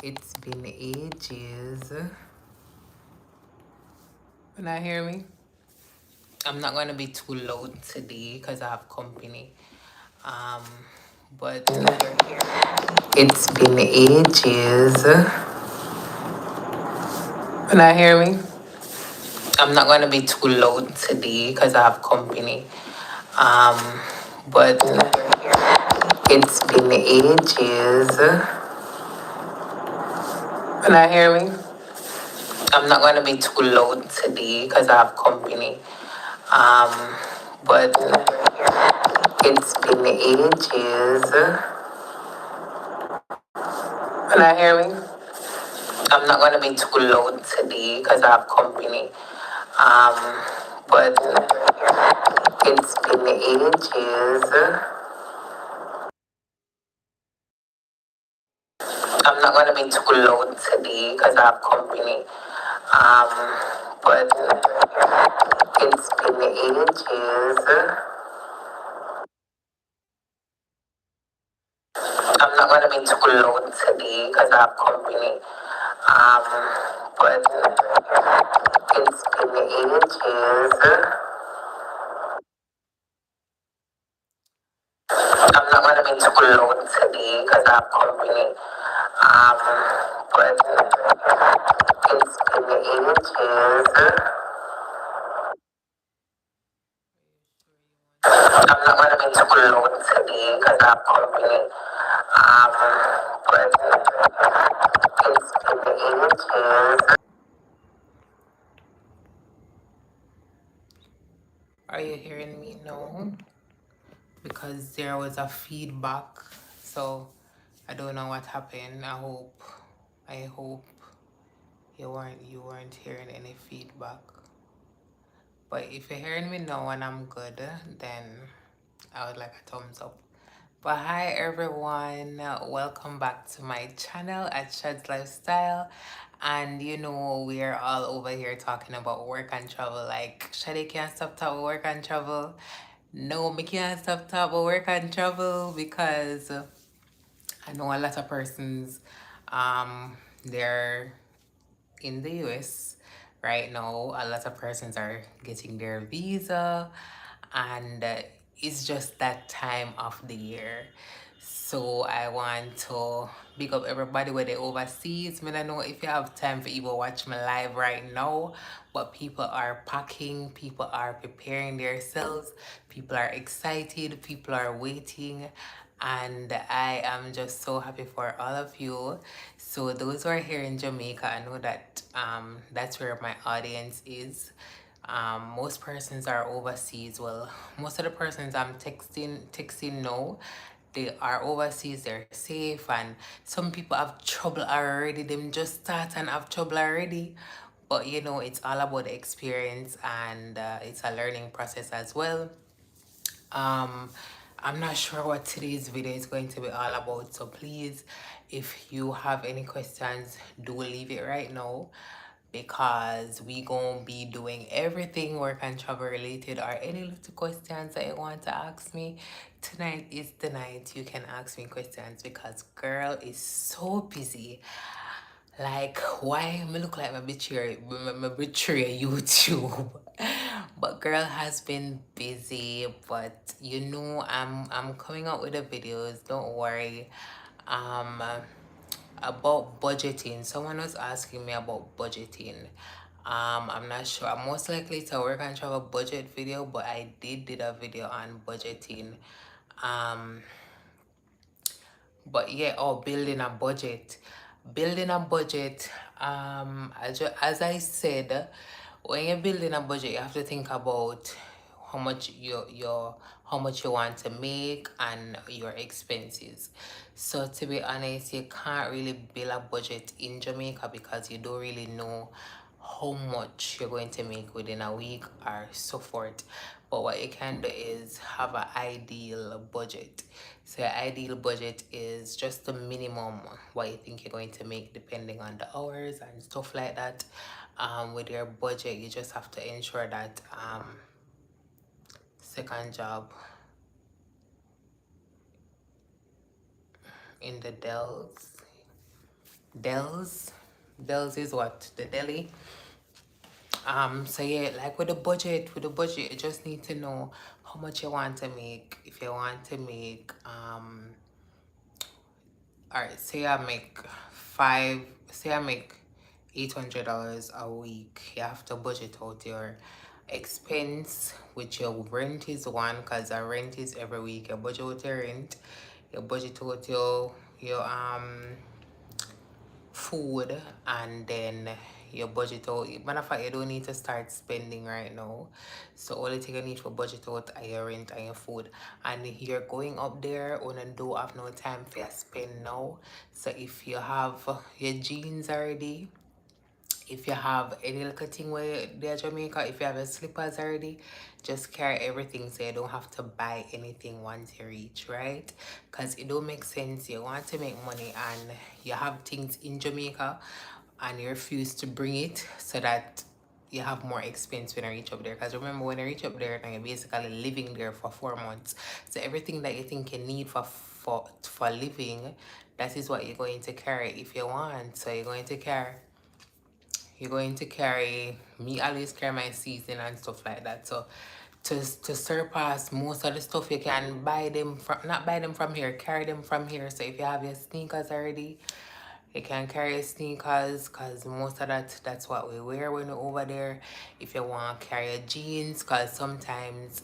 It's been ages. Can I hear me? I'm not going to be too loud today because I have company. But it's been ages. Can I hear me? I'm not going to be too loud today because I have company. But it's been ages. Can I hear me? I'm not going to be too loud today because I have company. But it's been ages. Can I hear me? I'm not going to be too loud today because I have company. But it's been ages. I'm not going to be too loud today because I have company. But it's been ages. I'm not going to be too loud today because I have company. But it's been ages. I'm not going to be too loud today because I have company. But it's been ages. I'm not going to be too loud today because I have company. But it's been ages. Are you hearing me? No, because there was a feedback, so I don't know what happened. I hope you weren't hearing any feedback. But if you're hearing me now and I'm good, then I would like a thumbs up. But hi everyone, welcome back to my channel at Shadz Lifestyle. And you know, we are all over here talking about work and travel. Like Shaday can't stop talking about work and travel. No, me can't stop talking about work and travel because I know a lot of persons they're in the US right now. A lot of persons are getting their visa, and it's just that time of the year. So I want to big up everybody where they overseas. I don't know if you have time to even watch me live right now, but people are packing, people are preparing themselves, people are excited, people are waiting, and I am just so happy for all of you. So those who are here in Jamaica, I know that that's where my audience is. Most persons are overseas. Well, most of the persons I'm texting now, they are overseas, they're safe, and some people have trouble already. Them just start and have trouble already. But you know, it's all about the experience, and it's a learning process as well. um I'm not sure what today's video is going to be all about, so please, if you have any questions, do leave it right now, because we gonna be doing everything work and travel related, or any little questions that you want to ask me. Tonight is the night you can ask me questions, because girl is so busy. Like, why me look like my betray YouTube? But girl has been busy. But you know, I'm coming out with the videos. Don't worry. Um, about budgeting. Someone was asking me about budgeting. I'm not sure. I'm most likely to work and travel budget video, but I did a video on budgeting. Um, but yeah, oh, building a budget. As I said, when you're building a budget, you have to think about how much how much you want to make and your expenses. So to be honest, you can't really build a budget in Jamaica because you don't really know how much you're going to make within a week or so forth. But what you can do is have an ideal budget. So your ideal budget is just the minimum what you think you're going to make depending on the hours and stuff like that. With your budget, you just have to ensure that second job in the Dells. Dells. Dells is what? The deli. So yeah, like with the budget, you just need to know how much you want to make. If you want to make all right, say I make $800 a week. You have to budget out your expense, which your rent is one, because our rent is every week. You budget out your rent, you budget out your food, and then your budget out. Matter of fact, you don't need to start spending right now. So only thing you need for budget out are your rent and your food. And you're going up there when you don't have no time for your spend now. So if you have your jeans already, if you have any little thing where they're Jamaica, if you have your slippers already, just carry everything so you don't have to buy anything once you reach, right? Because it don't make sense. You want to make money and you have things in Jamaica and you refuse to bring it so that you have more expense when you reach up there. Because remember, when you reach up there, you're basically living there for 4 months. So everything that you think you need for living, that is what you're going to carry if you want. So you're going to carry, me always carry my season and stuff like that. So to surpass most of the stuff, you can buy them from, not buy them from here, carry them from here. So if you have your sneakers already, you can carry your sneakers, because most of that's what we wear when we're over there. If you want to carry your jeans, because sometimes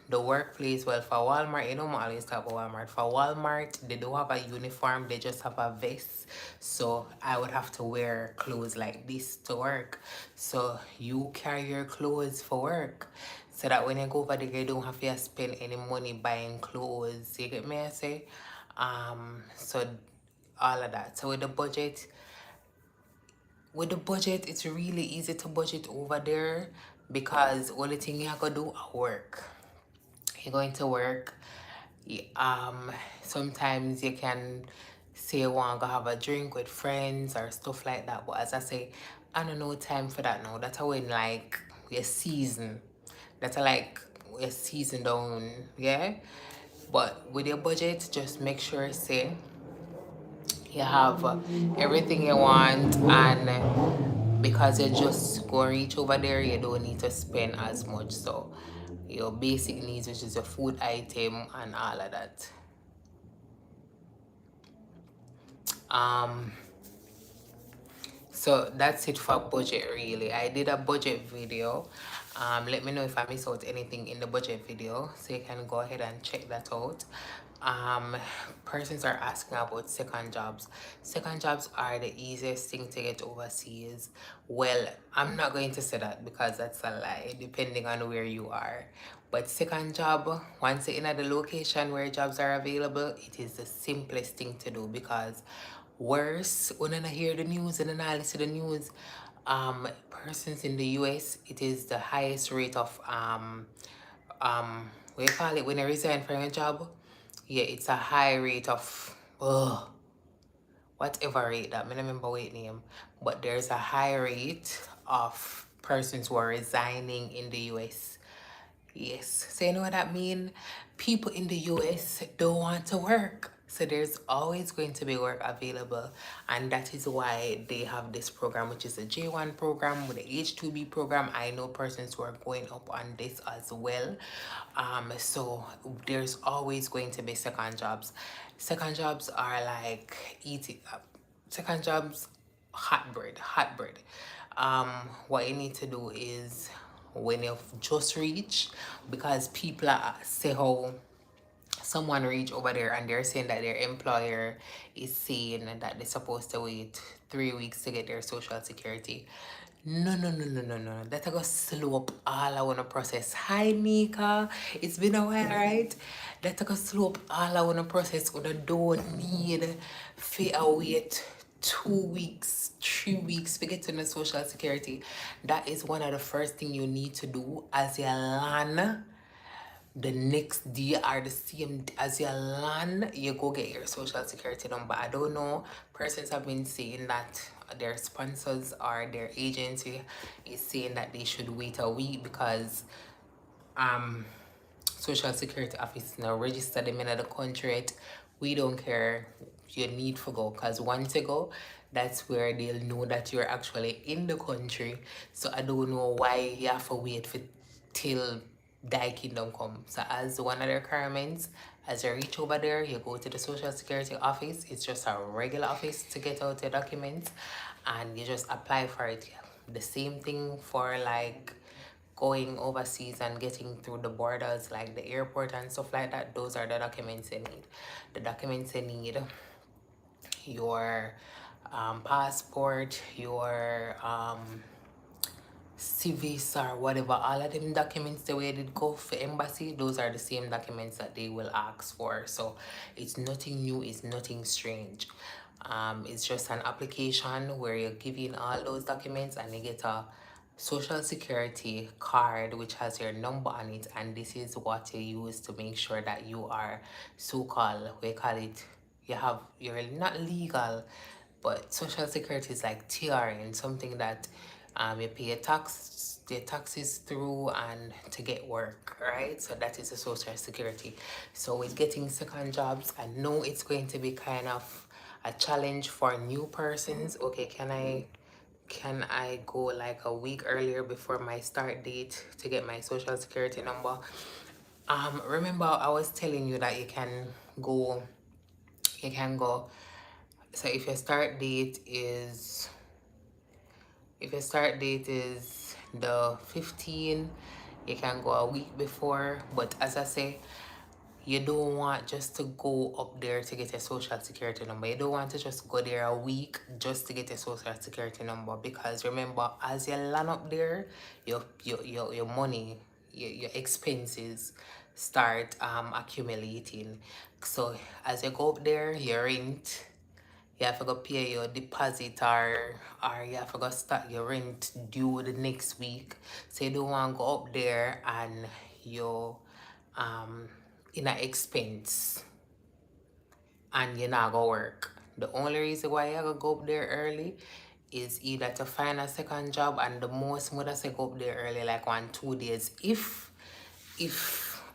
the workplace, well, for Walmart, you know, I always talk about Walmart. For Walmart, they don't have a uniform, they just have a vest. So I would have to wear clothes like this to work. So you carry your clothes for work, so that when you go over there, you don't have to spend any money buying clothes. You get me, I say? So all of that. So with the budget, it's really easy to budget over there, because only thing you have to do is work. You're going to work. Sometimes you can say you want to go have a drink with friends or stuff like that. But as I say, I don't know time for that now. That's how when like we're season. That's like we're season down, yeah. But with your budget, just make sure say you have everything you want, and because you just go reach over there, you don't need to spend as much. So your basic needs, which is your food item and all of that. um So that's it for budget really. I did a budget video. Let me know if I miss out anything in the budget video, so you can go ahead and check that out. Um, Persons are asking about second jobs. Second jobs are the easiest thing to get overseas. Well, I'm not going to say that because that's a lie, depending on where you are. But second job, once you're in at the location where jobs are available, it is the simplest thing to do, because worse, when I hear the news and then I listen to the news, persons in the US, it is the highest rate of what you call it, when you resign from your job. Yeah, it's a high rate of whatever rate that, I don't remember what name, but there's a high rate of persons who are resigning in the US. Yes. So you know what that means? People in the US don't want to work. So there's always going to be work available. And that is why they have this program, which is a J1 program with the H2B program. I know persons who are going up on this as well. So there's always going to be second jobs. Second jobs are like eating up. Second jobs, hot bread. What you need to do is, when you've just reached, because people are say how someone reach over there and they're saying that their employer is saying that they're supposed to wait 3 weeks to get their social security. No, no, no, no, no, no. That I go slow up all I wanna process. Hi Nika. It's been a while, right? That I go slow up all I wanna process. When I don't need to wait 2 weeks, 3 weeks to get to the social security. That is one of the first thing you need to do as you land. The next day or the same as you land, you go get your social security number. I don't know, persons have been saying that their sponsors or their agency is saying that they should wait a week, because social security office now register them in the country. We don't care. you need to go, because once you go, that's where they'll know that you're actually in the country. So I don't know why you have to wait for till thy kingdom come. So as one of the requirements, as you reach over there, you go to the social security office. It's just a regular office to get out your documents, and you just apply for it. The same thing for like going overseas and getting through the borders, like the airport and stuff like that. Those are the documents you need. The documents you need: your passport, your CVs or whatever, all of them documents the way they go for embassy, those are the same documents that they will ask for. So it's nothing new, it's nothing strange. It's just an application where you're giving all those documents and you get a social security card which has your number on it, and this is what you use to make sure that you are so-called, we call it, you're not legal, but social security is like TRN, something that you pay your taxes through and to get work, right? So that is a social security. So with getting second jobs, I know it's going to be kind of a challenge for new persons. Okay, can I go like a week earlier before my start date to get my social security number? Remember I was telling you that you can go. So if your start date is the 15th, you can go a week before. But as I say, you don't want just to go up there to get a social security number. You don't want to just go there a week just to get a social security number, because remember, as you land up there, your money, your expenses start accumulating. So as you go up there, your rent, you have to go pay your deposit, or you have to go start your rent due the next week. So you don't want to go up there and you're in an expense and you're not gonna work. The only reason why you gotta go up there early is either to find a second job, and the most mother say go up there early like 1-2 days if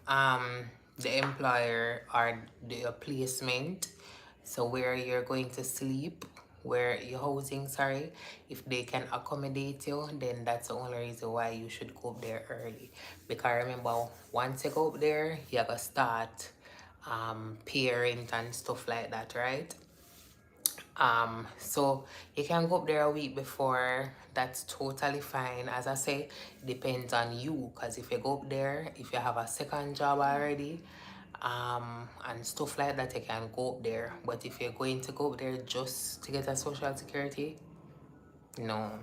the employer or the placement, so where you're going to sleep, where your housing, sorry, if they can accommodate you, then that's the only reason why you should go up there early. Because remember, once you go up there, you gotta start pay rent and stuff like that, right? So you can go up there a week before. That's totally fine. As I say, depends on you, because if you go up there, if you have a second job already, and stuff like that, you can go up there. But if you're going to go up there just to get a social security, no,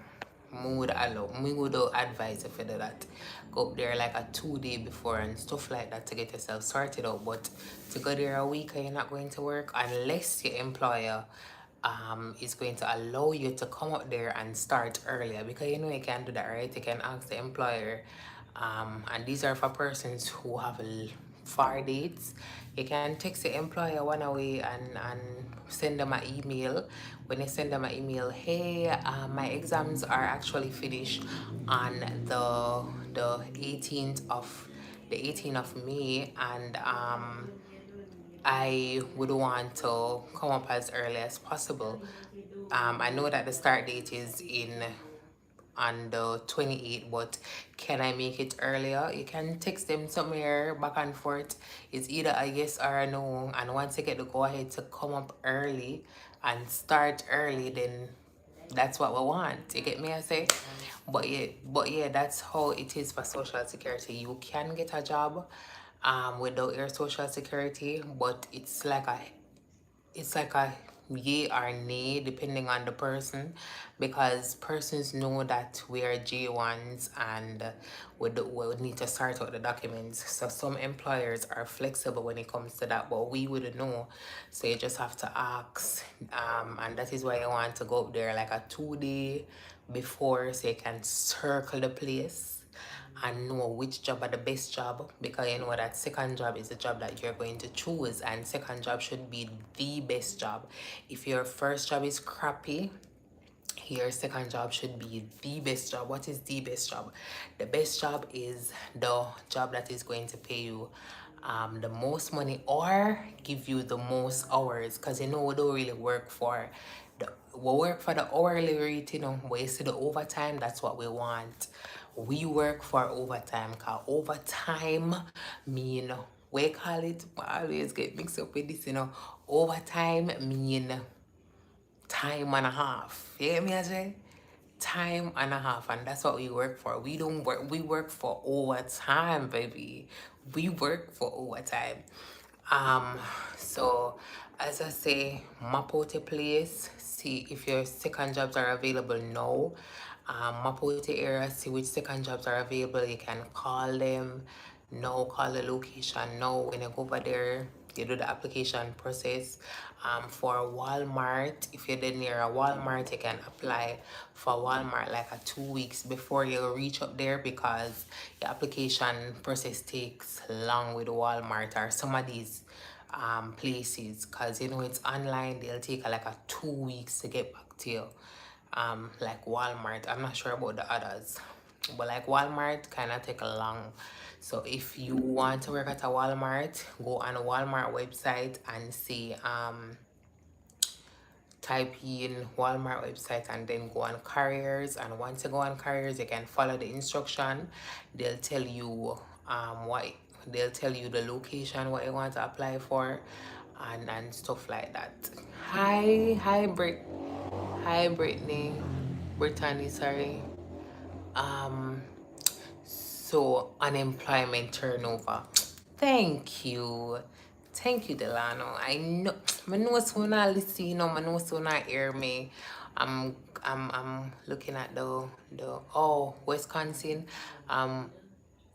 me would advise if you do that. Go up there like a 2 day before and stuff like that to get yourself sorted out. But to go there a week and you're not going to work, unless your employer is going to allow you to come up there and start earlier, because you know you can do that, right? You can ask the employer, and these are for persons who have far dates. You can text the employer one away and send them an email. When you send them an email, hey, my exams are actually finished on the 18th of May, and I would want to come up as early as possible. I know that the start date is in on the 28th, but can I make it earlier? You can text them somewhere back and forth. It's either a yes or a no, and once you get the go ahead to come up early and start early, then that's what we want. You get me, I say? But yeah, that's how it is for social security. You can get a job without your social security, but it's like a yay or nay depending on the person, because persons know that we are J1s and we need to sort out the documents. So some employers are flexible when it comes to that, but we wouldn't know. So you just have to ask, and that is why I want to go up there like a 2 day before, so you can circle the place and know which job are the best job, because you know that second job is the job that you're going to choose, and second job should be the best job. If your first job is crappy, your second job should be the best job. What is the best job? The best job is the job that is going to pay you the most money or give you the most hours, because you know we don't really work for we work for the hourly rate, you know, but you see the overtime, that's what we want. We work for overtime, because overtime mean, we call it, I always get mixed up with this, you know, overtime mean time and a half. You get me, Ajay? Time and a half, and that's what we work for. We don't work, we work for overtime, baby. We work for overtime. um so as I say, map out your place, see if your second jobs are available now. Map out your area, see which second jobs are available. You can call them now, call the location now. When you go over there, you do the application process. For Walmart, if you're near a Walmart, you can apply for Walmart like a 2 weeks before you reach up there, because the application process takes long with Walmart or some of these places, because you know it's online. They'll take like a 2 weeks to get back to you. Like Walmart, I'm not sure about the others, but like Walmart kind of take a long. So if you want to work at a Walmart, go on a Walmart website and see type in Walmart website and then go on careers. And once you go on careers, you can follow the instruction. They'll tell you what, they'll tell you the location what you want to apply for, and stuff like that. Hi Brittany, Brittany, sorry. um so unemployment turnover. Thank you. Thank you, Delano. I know so not listen, you know, I know so not hear me. I'm looking at the Wisconsin. Um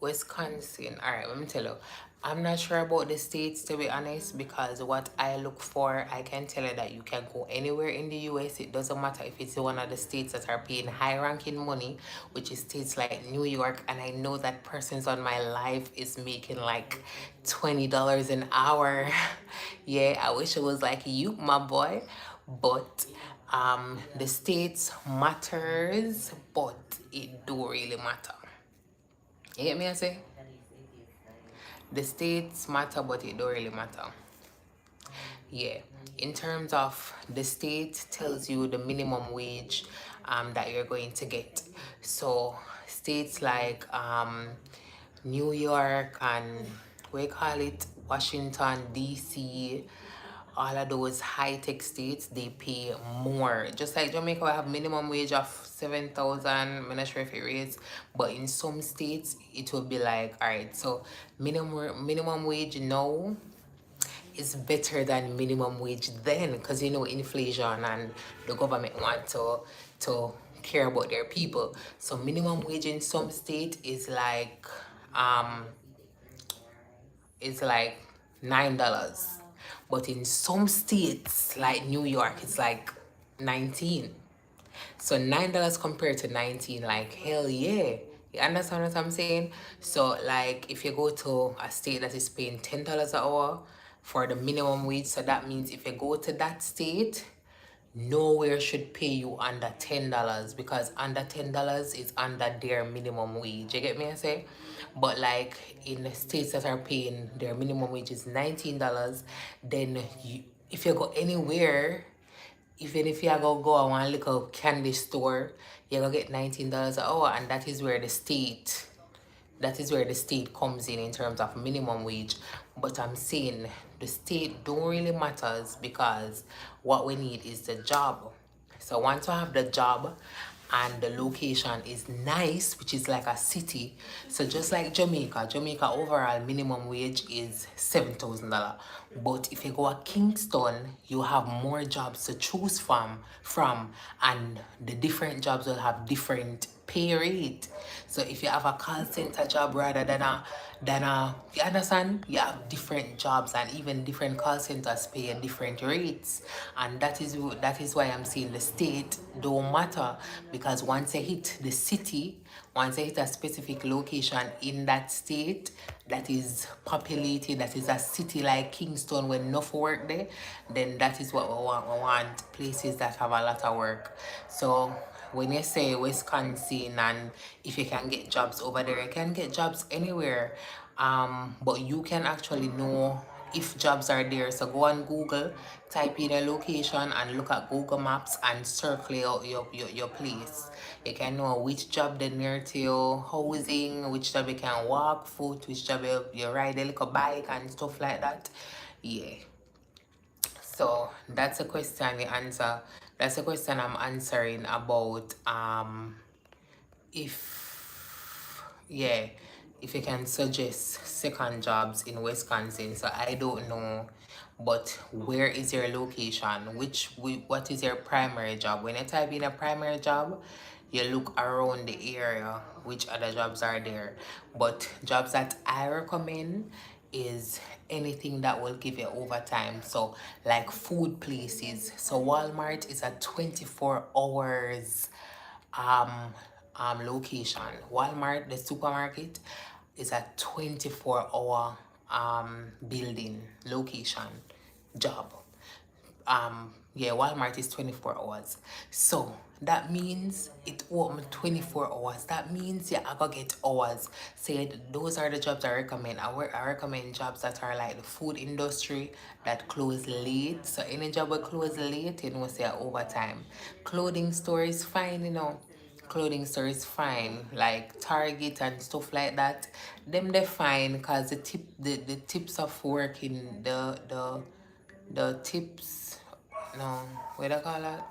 Wisconsin. All right, let me tell you. I'm not sure about the states, to be honest, because what I look for, I can tell you that you can go anywhere in the US. It doesn't matter if it's one of the states that are paying high ranking money, which is states like New York. And I know that persons on my life is making like $20 an hour. Yeah, I wish it was like you, my boy. But the states matters, but it do really matter. You get me, I say? The states matter, but it don't really matter. Yeah. In terms of the state tells you the minimum wage that you're going to get. So states like New York and we call it Washington, DC, all of those high-tech states, they pay more. Just like Jamaica, we have minimum wage of 7,000. I'm not sure if it is, but in some states it will be like, all right, so minimum wage now is better than minimum wage then, because you know inflation and the government want to care about their people. So minimum wage in some state um is like $9, but in some states like New York it's like 19. So $9 compared to 19, like hell yeah. You understand what I'm saying? So like if you go to a state that is paying $10 an hour for the minimum wage, so that means if you go to that state, nowhere should pay you under $10, because under $10 is under their minimum wage. You get me, I say? But like in the states that are paying their minimum wage is $19, then if you go anywhere, even if you go to one little candy store, you're gonna get $19 an hour, and that is where the state comes in terms of minimum wage. But I'm saying the state don't really matters, because what we need is the job. So once you have the job and the location is nice, which is like a city, so just like Jamaica overall minimum wage is $7,000. But if you go to Kingston, you have more jobs to choose from, and the different jobs will have different pay rate. So if you have a call center job rather than you understand, you have different jobs, and even different call centers pay at different rates. And that is why I'm saying the state don't matter, because once you hit the city, once you hit a specific location in that state that is populated, that is a city like Kingston with enough work there, then that is what we want. We want places that have a lot of work. So when you say Wisconsin, and if you can get jobs over there, you can get jobs anywhere. But you can actually know if jobs are there. So go on Google, type in a location and look at Google Maps and circle out your place. You can know which job they near to your housing, which job you can walk foot, which job you ride a little bike and stuff like that. Yeah. So that's a question we answer. That's a question I'm answering about if yeah, if you can suggest second jobs in Wisconsin. So I don't know, but where is your location? What is your primary job? When you type in a primary job, you look around the area which other jobs are there. But jobs that I recommend is anything that will give you overtime. So like food places. So Walmart is a 24 hours um location. Walmart, the supermarket, is a 24-hour building location job. Yeah, Walmart is 24 hours. So that means it open 24 hours. That means I gotta get hours. Said those are the jobs I recommend. I recommend jobs that are like the food industry that close late. So any job that close late, you know, say overtime. Clothing store is fine, you know. Clothing store is fine, like Target and stuff like that. Them they fine because the tips of working the tips, no, what do I call that?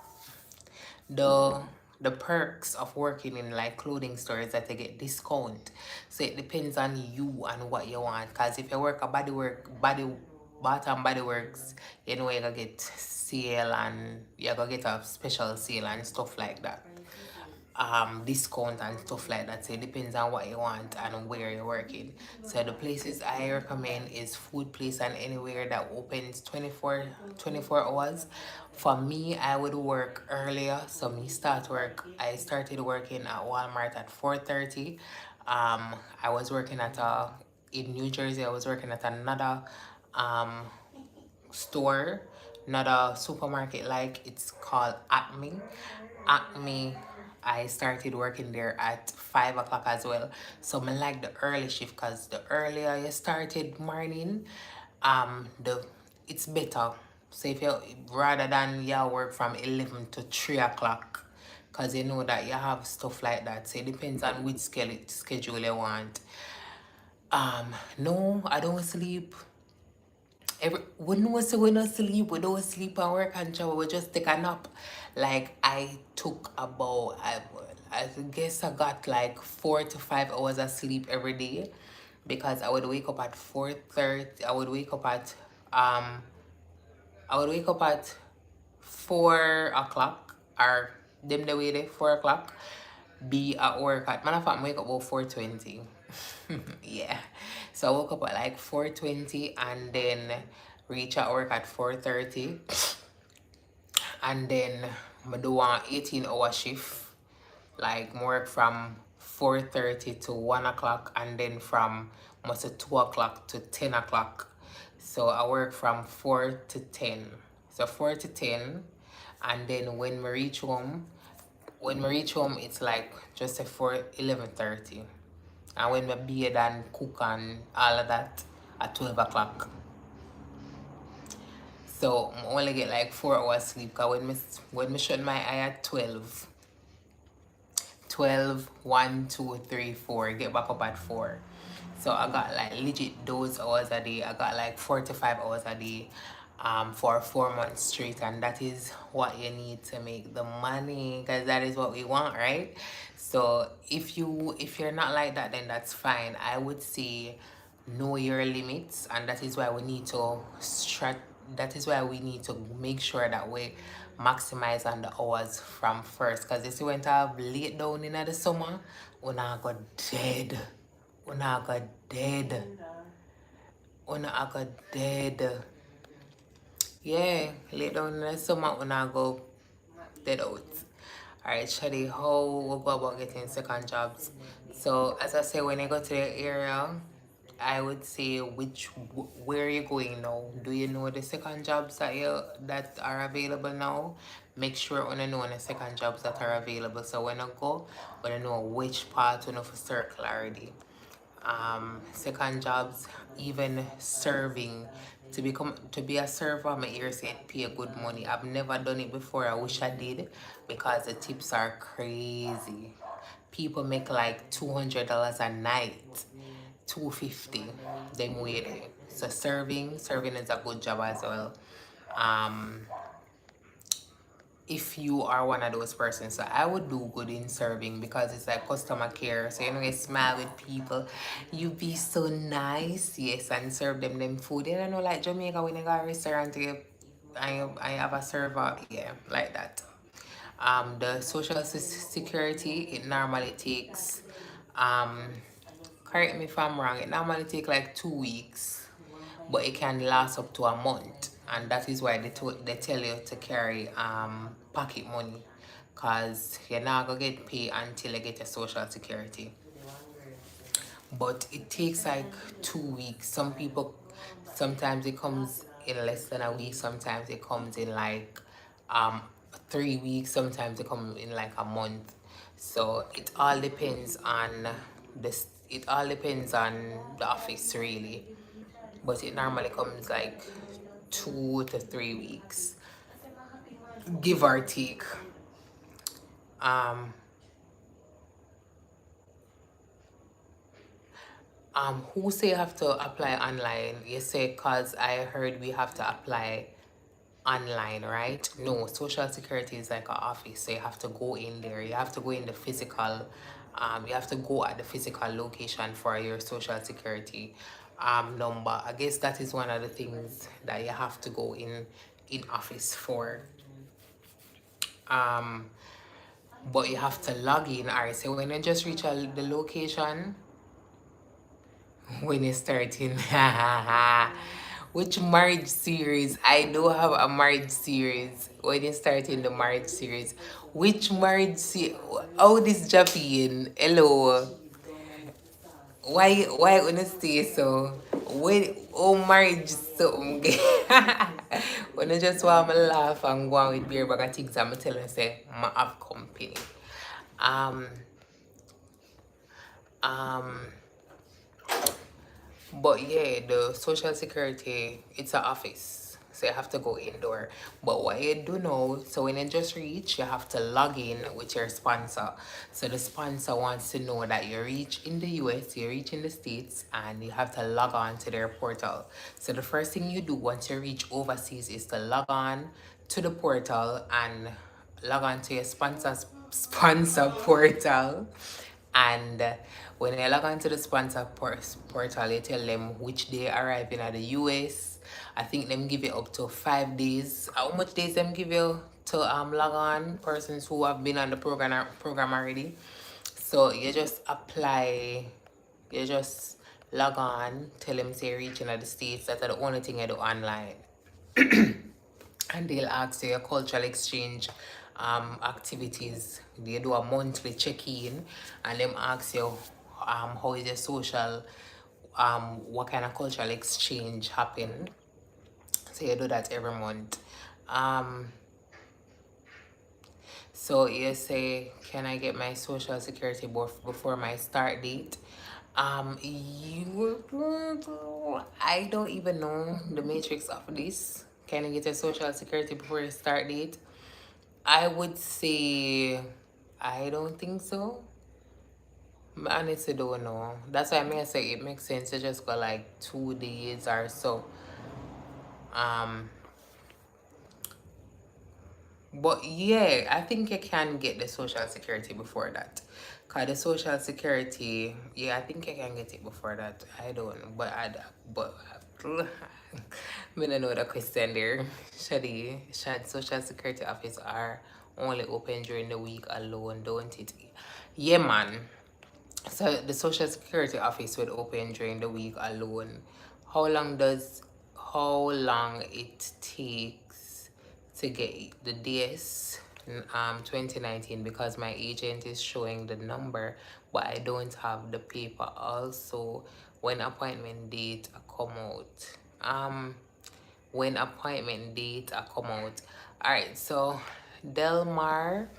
The the perks of working in like clothing stores that they get discount. So it depends on you and what you want. Cause if you work a Bath and Body Works, you know you're gonna get sale and you're gonna get a special sale and stuff like that. Discount and stuff like that. So it depends on what you want and where you're working. So the places I recommend is food place and anywhere that opens 24 hours. For me, I would work earlier. So I started working at Walmart at 4:30. I was working in New Jersey. I was working at another um store, not a supermarket, like it's called Acme. I started working there at 5 o'clock as well. So I like the early shift because the earlier you started morning, the it's better. So if you rather than you work from 11 to 3 o'clock, because you know that you have stuff like that. So it depends on which schedule you want. No, I don't sleep. When we don't sleep, we don't sleep and work and job, we just take a nap. Like I took about I guess I got like 4 to 5 hours of sleep every day because I would wake up at 4:30. I would wake up at 4 o'clock or them the way there 4 o'clock. Be at work at matter of fact I wake up about 4:20. Yeah. So I woke up at like 4:20 and then reach at work at 4:30 and then I do an 18-hour shift, like work from 4:30 to 1 o'clock and then from almost 2 o'clock to 10 o'clock. So I work from 4 to 10. So 4 to 10 and then when we reach home it's like just a 11:30. And when we bathe and cook and all of that at 12 o'clock. So I only get like 4 hours sleep because when me shut my eye at 12, 1, 2, 3, 4, get back up at 4. So I got like legit those hours a day. I got like 45 hours a day for 4 months straight, and that is what you need to make the money because that is what we want, right? So if you're not like that, then that's fine. I would say know your limits, and that is why we need to make sure that we maximize on the hours from first, because if you went to have late down in the summer, una got dead. Una got dead. Una got dead. Yeah, late down in the summer, una go dead out. Alright, Shaday, how we go about getting second jobs? So as I say, when you go to the area, I would say where are you going now? Do you know the second jobs that are available now? Make sure you know the second jobs that are available. So when you go, you know which part you know for circle already. Second jobs, even serving. To be a server, my ears say it pay good money. I've never done it before. I wish I did because the tips are crazy. People make like $200 a night, 250. Them way there. So serving is a good job as well. Um, if you are one of those persons, so I would do good in serving because it's like customer care. So you smile with people, you be so nice, yes, and serve them food. You know, like Jamaica when you go to a restaurant, I have a server, yeah, like that. The social security, it normally takes um correct me if I'm wrong, it normally take like 2 weeks, but it can last up to a month, and that is why they tell you to carry pocket money, because you're not gonna get paid until you get your social security. But it takes like 2 weeks. Some people, sometimes it comes in less than a week, sometimes it comes in like um 3 weeks, sometimes it comes in like a month. So it all depends on this, it all depends on the office really, but it normally comes like 2 to 3 weeks, give or take. um who say you have to apply online? You say cause I heard we have to apply online, right? No, social security is like an office, so you have to go in there, you have to go in the physical, you have to go at the physical location for your social security number. I guess that is one of the things that you have to go in office for. um but you have to log in. All right, so when you just reach the location, when you start in which marriage series? I do have a marriage series. When you start in the marriage series, which marriage series? Oh, this Japan. Hello. Why wanna stay so? When oh marriage so when I just want to laugh and go on with beer bag of things, I'm telling you say I have company. Um um But yeah, the social security, it's an office. So you have to go indoor. But what you do know, so when you just reach, you have to log in with your sponsor. So the sponsor wants to know that you reach in the US, you reach in the States, and you have to log on to their portal. So the first thing you do once you reach overseas is to log on to the portal and log on to your sponsor portal. And when you log on to the sponsor portal, you tell them which day arriving at the US. I think them give you up to 5 days. How much days them give you to log on? Persons who have been on the program already. So you just apply, you just log on, tell them say reaching at the States. That's the only thing I do online. And they'll ask you your cultural exchange activities. They do a monthly check-in, and them ask you how is your social, what kind of cultural exchange happen. So you do that every month. So you say, can I get my social security before my start date? You, I don't even know the matrix of this. Can you get your social security before your start date? I would say, I don't think so. I honestly don't know. That's why I may say it makes sense to just go like 2 days or so. Um, But yeah, I think you can get the social security before that. Cause the social security, yeah, I think you can get it before that. I don't know, but I don't know the question there. Shad social security office are only open during the week alone, don't it? Yeah, man. So the social security office will open during the week alone. How long does how long it takes to get the DS 2019, because my agent is showing the number but I don't have the paper. Also, when appointment date come out. When appointment date come out. Alright, so Delmar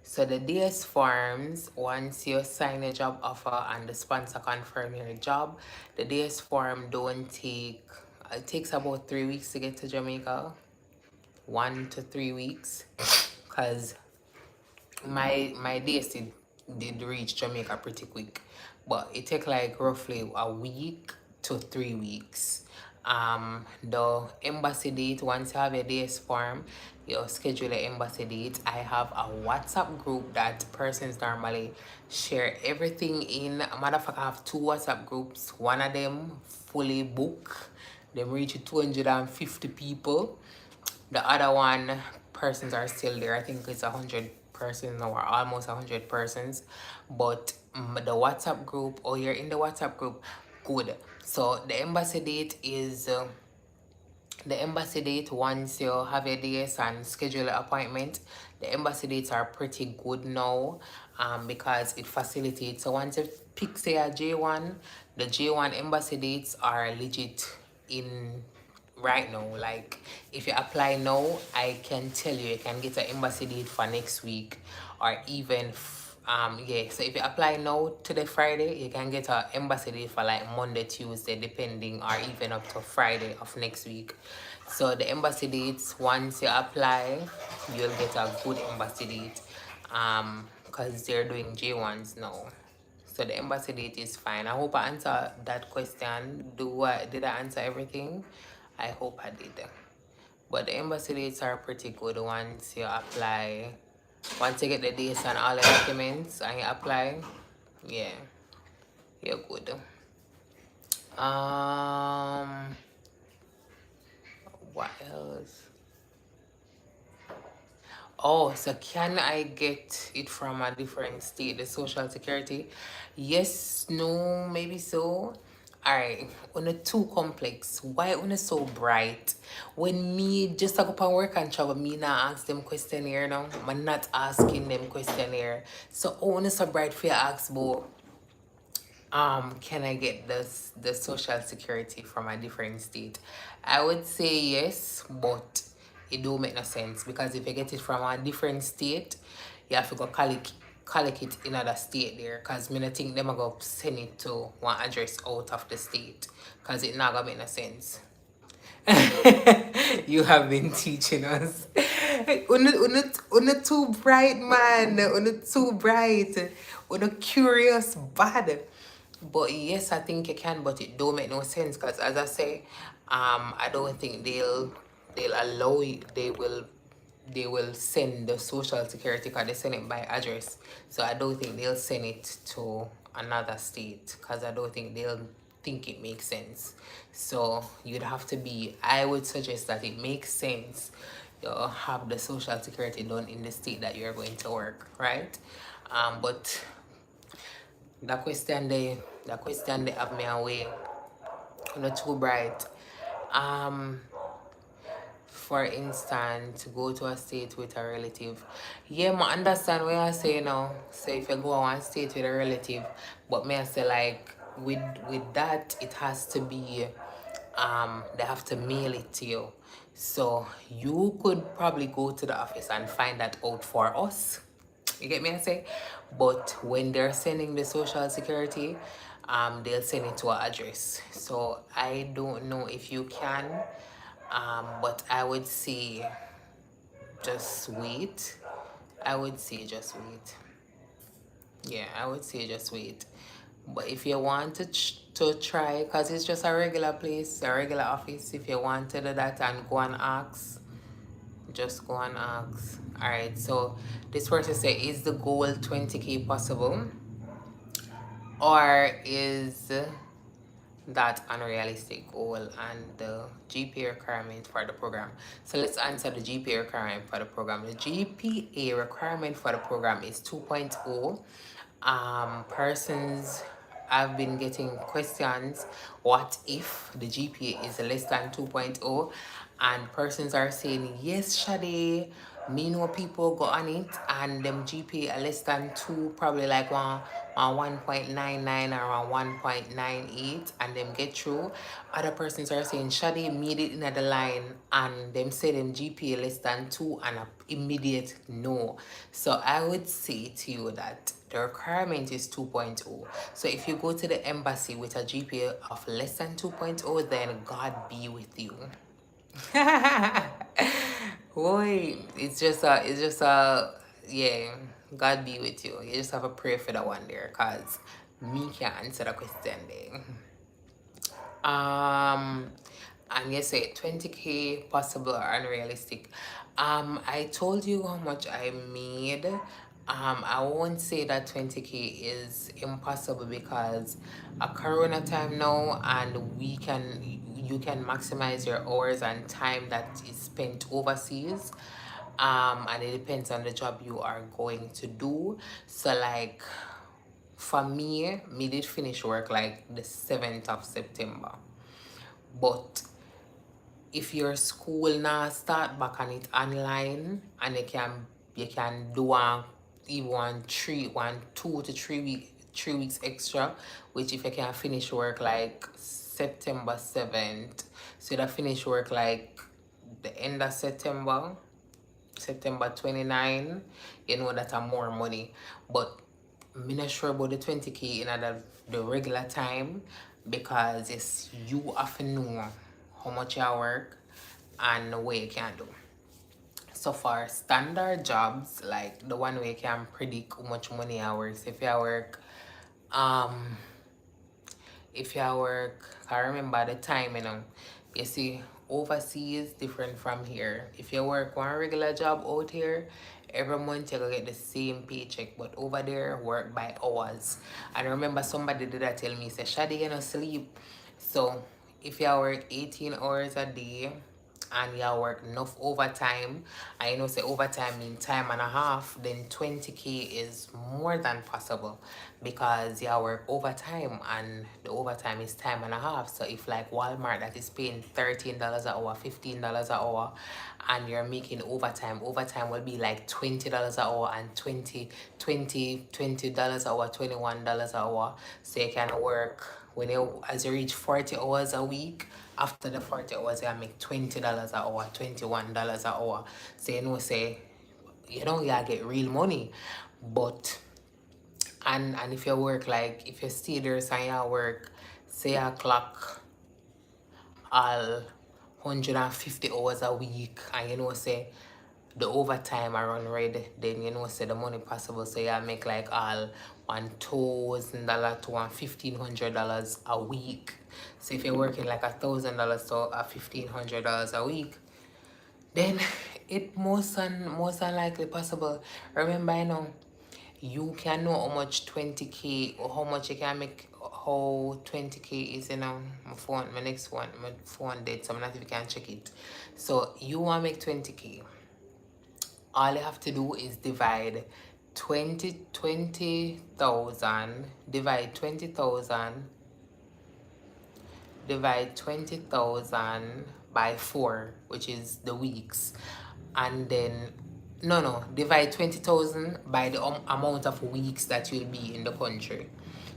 So the DS forms, once you sign a job offer and the sponsor confirm your job, the DS form don't take, it takes about 3 weeks to get to Jamaica, 1 to 3 weeks, because my DS did reach Jamaica pretty quick, but it take like roughly a week to 3 weeks. The embassy date, once you have a DS form, you schedule an embassy date. I have a WhatsApp group that persons normally share everything in. Matter of fact, I have two WhatsApp groups. One of them fully booked. Them reach 250 people. The other one, persons are still there. I think it's 100 persons or almost 100 persons. But the WhatsApp group, or you're in the WhatsApp group, good. So the embassy date is once you have a DS and schedule an appointment, the embassy dates are pretty good now, because it facilitates. So once you pick, say, a J1, the J1 embassy dates are legit in right now. Like, if you apply now, I can tell you can get an embassy date for next week, or even yeah, so if you apply now to the Friday, you can get an embassy date for like Monday, Tuesday, depending, or even up to Friday of next week. So the embassy dates, once you apply, you'll get a good embassy date, because they're doing J1s now. So the embassy date is fine. I hope I answered that question. Did I answer everything? I hope I did. But the embassy dates are pretty good once you apply. Once you get the dates and all the documents and you apply, yeah, you're good. Um, what else? Oh, so can I get it from a different state, the social security? Yes, no, maybe so. Alright, on a too complex. Why on a so bright? When me just talk up and work and travel, me not ask them questionnaire now. I'm not asking them questionnaire. So on so bright for you ask about can I get the social security from a different state? I would say yes, but it don't make no sense, because if you get it from a different state, you have to go collect it in another state there, because me not think them are going to send it to one address out of the state, because it not gonna make no sense. You have been teaching us. Una too bright, man. Una too bright. Una curious bad. But yes, I think you can, but it don't make no sense, because as I say, I don't think they'll allow it. They will send the social security card. They send it by address, so I don't think they'll send it to another state, because I don't think they'll think it makes sense. So you'd have to be, I would suggest that it makes sense you have the social security done in the state that you're going to work, right? But the question they have me away, not too bright. um for instance, go to a state with a relative. Yeah, I understand what you're saying now. So if you go on one state with a relative, but may I say, like, with that, it has to be, they have to mail it to you. So you could probably go to the office and find that out for us. You get me, I say? But when they're sending the social security, they'll send it to our address. So I don't know if you can, but I would say just wait. I would say just wait. Yeah, I would say just wait. But if you want to try, because it's just a regular place, a regular office, if you want to do that and go and ask, just go and ask. All right, so this person say, is the goal 20K possible, or is that unrealistic goal, and the GPA requirement for the program? So let's answer the GPA requirement for the program. The GPA requirement for the program is 2.0. Persons have been getting questions, what if the GPA is less than 2.0? And persons are saying, yes, Shaday, Me know people go on it and them GPA are less than 2, probably like one 1.99 or one 1.98, and them get through. Other persons are saying Shaday made it in the line and them say them GPA less than 2 and a immediate no. So I would say to you that the requirement is 2.0. So if you go to the embassy with a GPA of less than 2.0, then God be with you. Boy, yeah, God be with you. You just have to pray for that one there, cause me can't answer the question there. Um, and you say 20K possible or unrealistic. I told you how much I made. I won't say that 20K is impossible because a corona time now, and you can maximize your hours and time that is spent overseas. And it depends on the job you are going to do. So like for me did finish work like the 7th of September. But if your school now start back on it online, and you can do even 2 to 3 weeks extra, which if you can finish work like September 7th, so you finish work like the end of September 29, you know that are more money. But I'm not sure about the 20K in the regular time, because it's you have to know how much you work and what you can do. So for standard jobs, like the one where you can predict how much money I work, um if you work, I remember the time, you see, overseas different from here. If you work one regular job out here, every month you gonna get the same paycheck, but over there, work by hours. And I remember somebody did that tell me, say, Shadi, you don't sleep. So if you work 18 hours a day, and you work enough overtime, and you know say overtime mean time and a half, then 20K is more than possible, because you work overtime and the overtime is time and a half. So if like Walmart that is paying $13 an hour, $15 an hour, and you're making overtime will be like $20 an hour, and $20 an hour, $21 an hour. So you can work as you reach 40 hours a week. After the 40 hours, you make $20 an hour, $21 an hour. So say you get real money. But and if you work, like if you stay there and you work, say a clock all 150 hours a week, and say the overtime around red, then say the money possible. So you make like all $1,000 to $1,500 a week. So if you're working like $1,000 to $1,500 a week, then it most unlikely possible. Remember, you can know how much 20K, or how much you can make, how 20K is. My next one, my phone dead, so I'm not even can check it. So you want to make 20K, all you have to do is divide 20,000, divide 20,000 by 4, which is the weeks. And then no, divide 20,000 by the amount of weeks that you'll be in the country.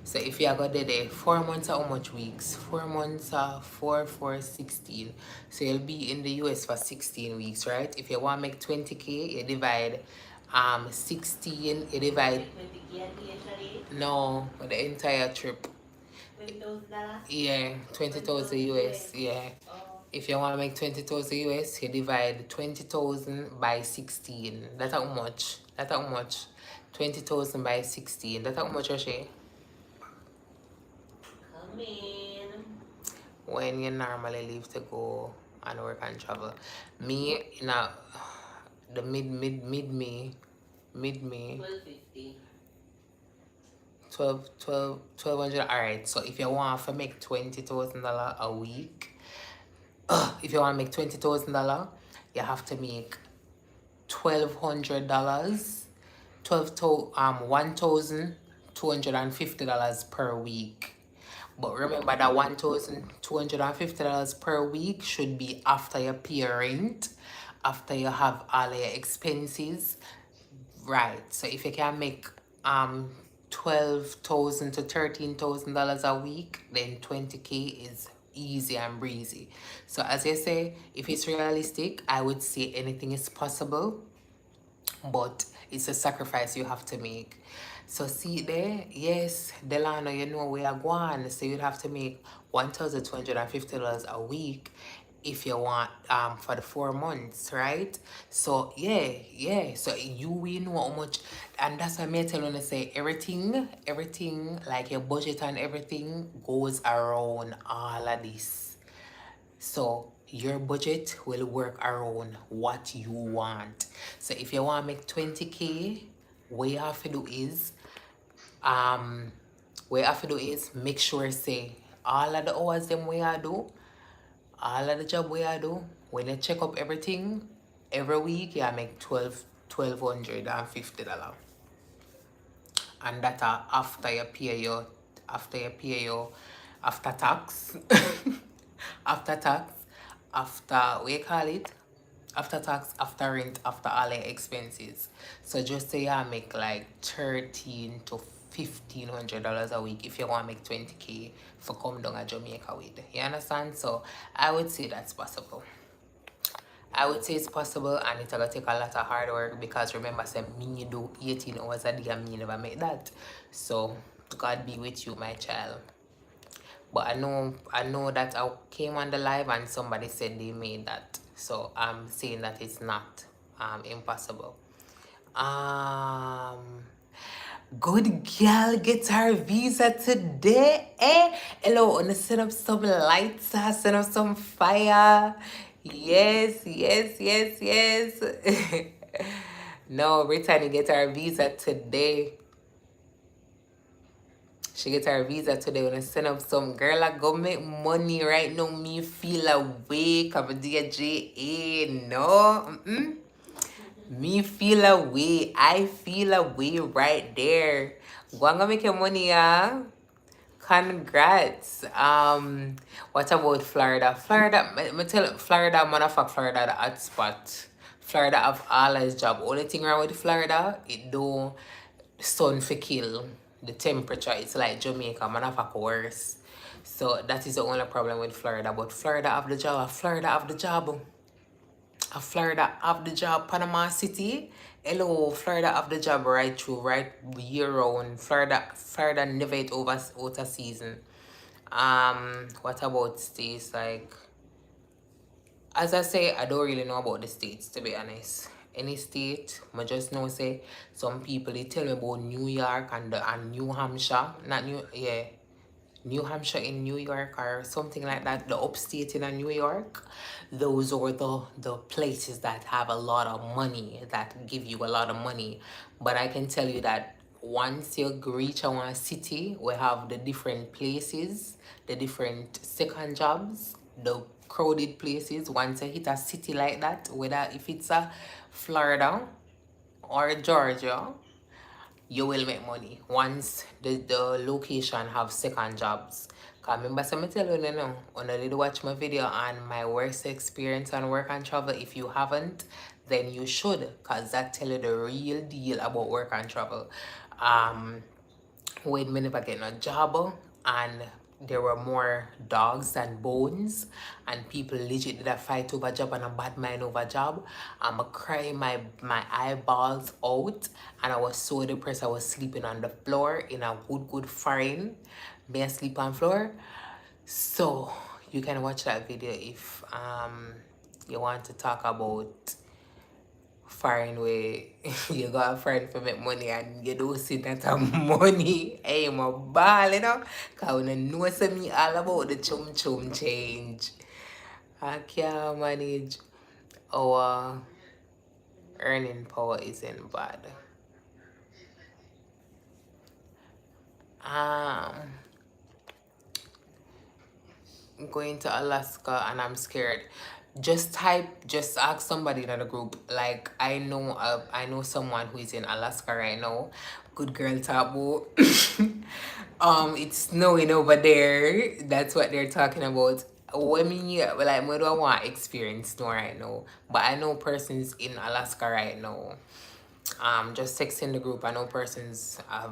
So if you are going there 4 months are how much weeks? 4 months are 16. So you'll be in the US for 16 weeks, right? If you want to make 20K, you divide 16, you divide, no, the entire trip. Yeah, 20,000 US, yeah. If you want to make 20,000 US, you divide 20,000 by 16. That's how much? 20,000 by 16. That's how much, Roshi? Come in. When you normally leave to go and work and travel. Me, the mid-May. 1250. 1,200. All right. So if you want to make $20,000 a week, if you want to make $20,000, you have to make $1,200, $1,250 per week. But remember that $1,250 per week should be after your pay rent after you have all of your expenses. Right. So if you can make 12,000 to $13,000 a week, then 20K is easy and breezy. So as you say, if it's realistic, I would say anything is possible, but it's a sacrifice you have to make. So see there, yes, Delano, you know we are going. So you'd have to make $1,250 a week if you want for the 4 months, right? So yeah. So you will know how much, and that's why me tell you to say everything like your budget and everything goes around all of this. So your budget will work around what you want. So if you want to make 20K, what you have to do is um make sure say all of the hours them we are do, all of the job we are do, when you check up everything every week, you make $1,250, and that are after you pay your after tax. After tax, after what you call it, after tax, after rent, after all your expenses. So just say you make like $1,300 to $1,500 a week if you want to make 20K for come down to Jamaica with. You understand? So I would say that's possible. I would say it's possible, and it's gonna take a lot of hard work, because remember, say me do 18 hours a day and me never make that. So God be with you, my child. But I know that I came on the live and somebody said they made that. So I'm saying that it's not impossible. Good girl gets her visa today. Hello, wanna set up some lights, set up some fire. Yes. No, Brittany gets her visa today. She get her visa today. When I send up some girl, I go make money right now. Me feel away. Come DJA. No. Me feel away. I feel away right there. Go and go make your money, yeah. Congrats. What about Florida? Me tell Florida, motherfucker, Florida the hot spot. Florida have all his job. Only thing wrong with Florida, it do sun for kill. The temperature, it's like Jamaica, motherfucker worse. So that is the only problem with Florida. But Florida have the job. Florida have the job. Florida have the job. Panama City. Hello, Florida have the job right through, right year round. Florida never it over outer season. What about states like, as I say, I don't really know about the states, to be honest. Any state, I just know say some people they tell me about New York and New Hampshire, not New yeah, New Hampshire in New York or something like that, the upstate in New York. Those are the places that have a lot of money, that give you a lot of money. But I can tell you that once you reach our city, we have the different places, the different second jobs, the crowded places. Once you hit a city like that, whether if it's a Florida or Georgia, you will make money once the location have second jobs. Cause remember, so me tell you now, when I did watch my video on my worst experience on work and travel. If you haven't, then you should, cause that tell you the real deal about work and travel. When me never get no job, and there were more dogs than bones, and people legit did a fight over job and a bad mind over job. I'm crying my eyeballs out, and I was so depressed. I was sleeping on the floor in a good foreign. May I sleep on floor? So you can watch that video if you want to talk about foreign way. You got a friend for make money and you don't see that money. Hey, my ball, you know? Because when you know some me all about the chum change. I can't manage. Our earning power isn't bad. I'm going to Alaska and I'm scared. Just ask somebody in the group. Like I know someone who is in Alaska right now. Good girl Tabo. It's snowing over there. That's what they're talking about. when me like I don't want experience no right now. But I know persons in Alaska right now. Just texting the group. I know persons are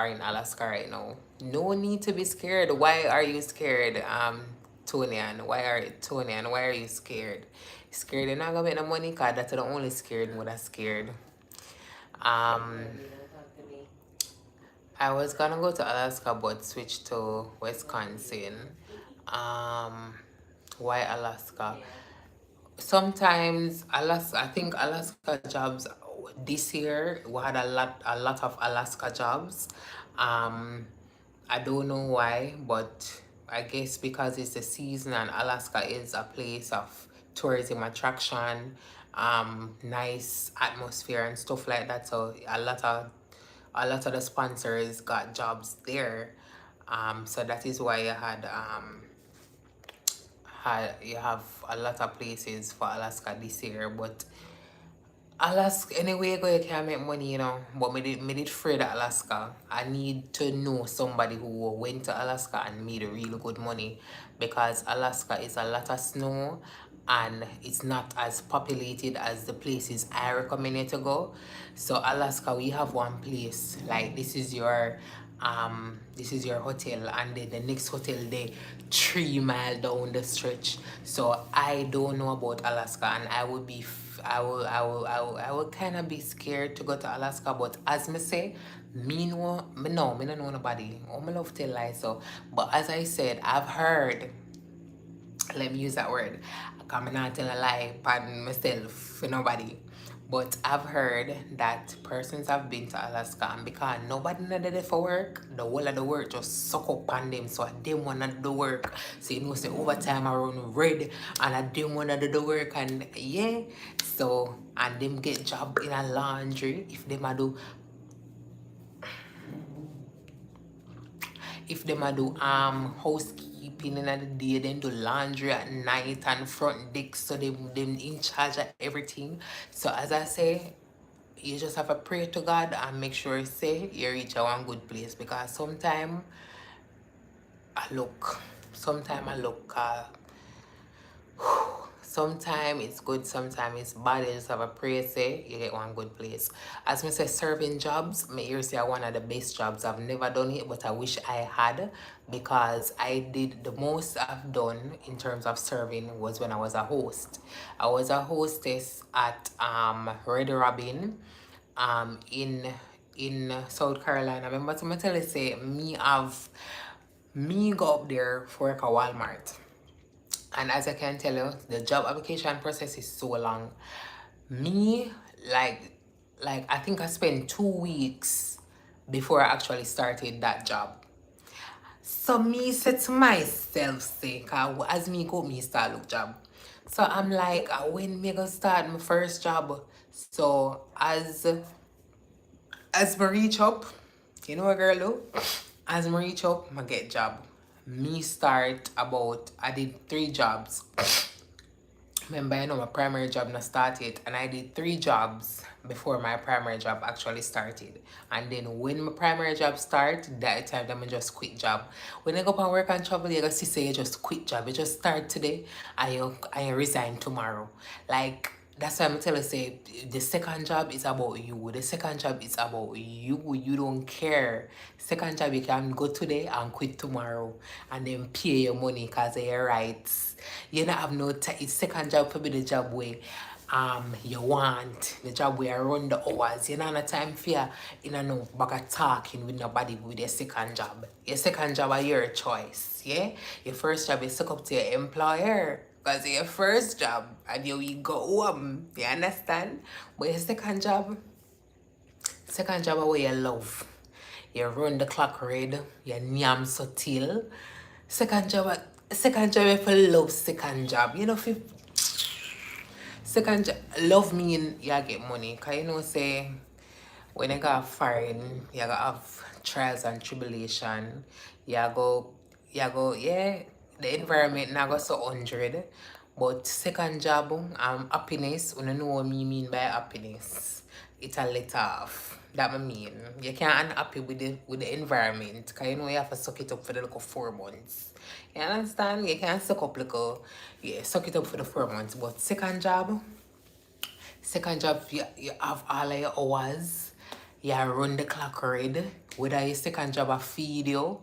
in Alaska right now. No need to be scared. Why are you scared, Tony? And why are you scared? Scared you're not gonna make no money? Cause that's the only scared what are scared. Um I was gonna go to Alaska but switched to Wisconsin. Um why Alaska? Sometimes Alaska, I think Alaska jobs this year we had a lot of Alaska jobs. I don't know why, but I guess because it's the season and Alaska is a place of tourism attraction, nice atmosphere and stuff like that. So a lot of the sponsors got jobs there. So that is why you have a lot of places for Alaska this year, but Alaska, anyway you go, you can make money, But me did afraid of Alaska. I need to know somebody who went to Alaska and made really good money because Alaska is a lot of snow and it's not as populated as the places I recommend you to go. So Alaska, we have one place like this is your hotel, and then the next hotel they 3 mile down the stretch. So I don't know about Alaska, and I will kind of be scared to go to Alaska. But as me say, me don't know nobody. I love tell lies. So but as I said, I've heard, let me use that word, I'm not telling a lie pardon myself for nobody, but I've heard that persons have been to Alaska and because nobody not there for work, the whole of the work just suck up on them, so I didn't want to do the work. So say overtime I run red and I didn't want to do the work, and yeah, so and them get job in a laundry if them a do housekeeping in the day, then do laundry at night and front deck, so them in charge of everything. So as I say, you just have to pray to God and make sure say you reach a one good place, because sometimes I look sometimes it's good, sometimes it's bad. You just have a prayer, say you get one good place. As me say, serving jobs, me here say one of the best jobs. I've never done it, but I wish I had, because I did the most I've done in terms of serving was when I was a host. I was a hostess at Red Robin in South Carolina. Remember to me tell you say me go up there for work at Walmart. And as I can tell you, the job application process is so long. Me, like I think I spent 2 weeks before I actually started that job. So me said to myself, say, cause as me go, me start look job. So I'm like, when me gonna start my first job? So as me reach up, you know a girl do? As me reach up, I get job. Me start about, I did 3 jobs. Remember, I know my primary job not started, and I did 3 jobs before my primary job actually started. And then when my primary job started, that time I just quit job. When I go up and work and travel, you see say you just quit job. You just start today and you resign tomorrow. Like, that's why I'm telling you, say, the second job is about you. The second job is about you. You don't care. Second job, you can go today and quit tomorrow and then pay your money because of your rights. You don't have no time. It's second job for be the job where you want, the job where you run the hours. You don't have no time for you know no bag of talking with nobody with your second job. Your second job are your choice. Yeah? Your first job is suck up to your employer. Because your first job and you go home. You understand? But your second job are what you love. You run the clock red, you nyam subtle. Second job if you love second job. You know if you second job love mean you get money. Cause say when you got foreign, you gotta have trials and tribulation. You go, yeah, the environment now go so 100. But second job, happiness, you know what me mean by happiness. It's a let off. That me mean. You can't unhappy with the environment. Cause you know you have to suck it up for the like 4 months. You understand? You can't suck up like yeah, suck it up for the 4 months. But second job you have all of your hours. You run the clock red. Whether your second job a feed you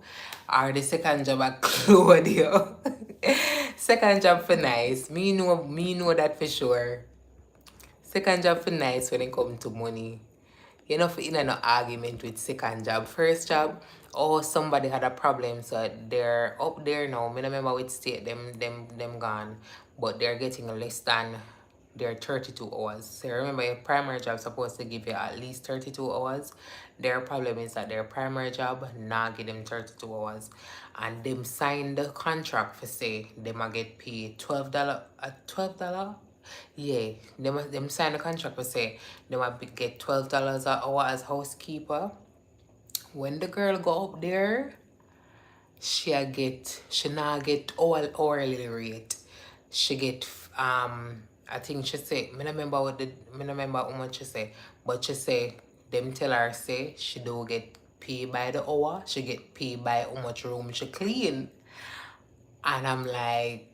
or the second job a clothe you. Second job for nice. Me know that for sure. Second job for nice when it come to money. You know, for in an argument with second job. First job, oh somebody had a problem, so they're up there now. Me no remember which state them gone, but they're getting less than their 32 hours. So remember your primary job supposed to give you at least 32 hours. Their problem is that their primary job not give them 32 hours. And them sign the contract for say them a get paid $12 $12. Yeah, them sign the contract for say they might get $12 an hour as housekeeper. When the girl go up there, she not get all hourly rate. She get I think she say me no remember how much she say, but she say them tell her say she do get paid by the hour. She get paid by how much room she clean. And I'm like,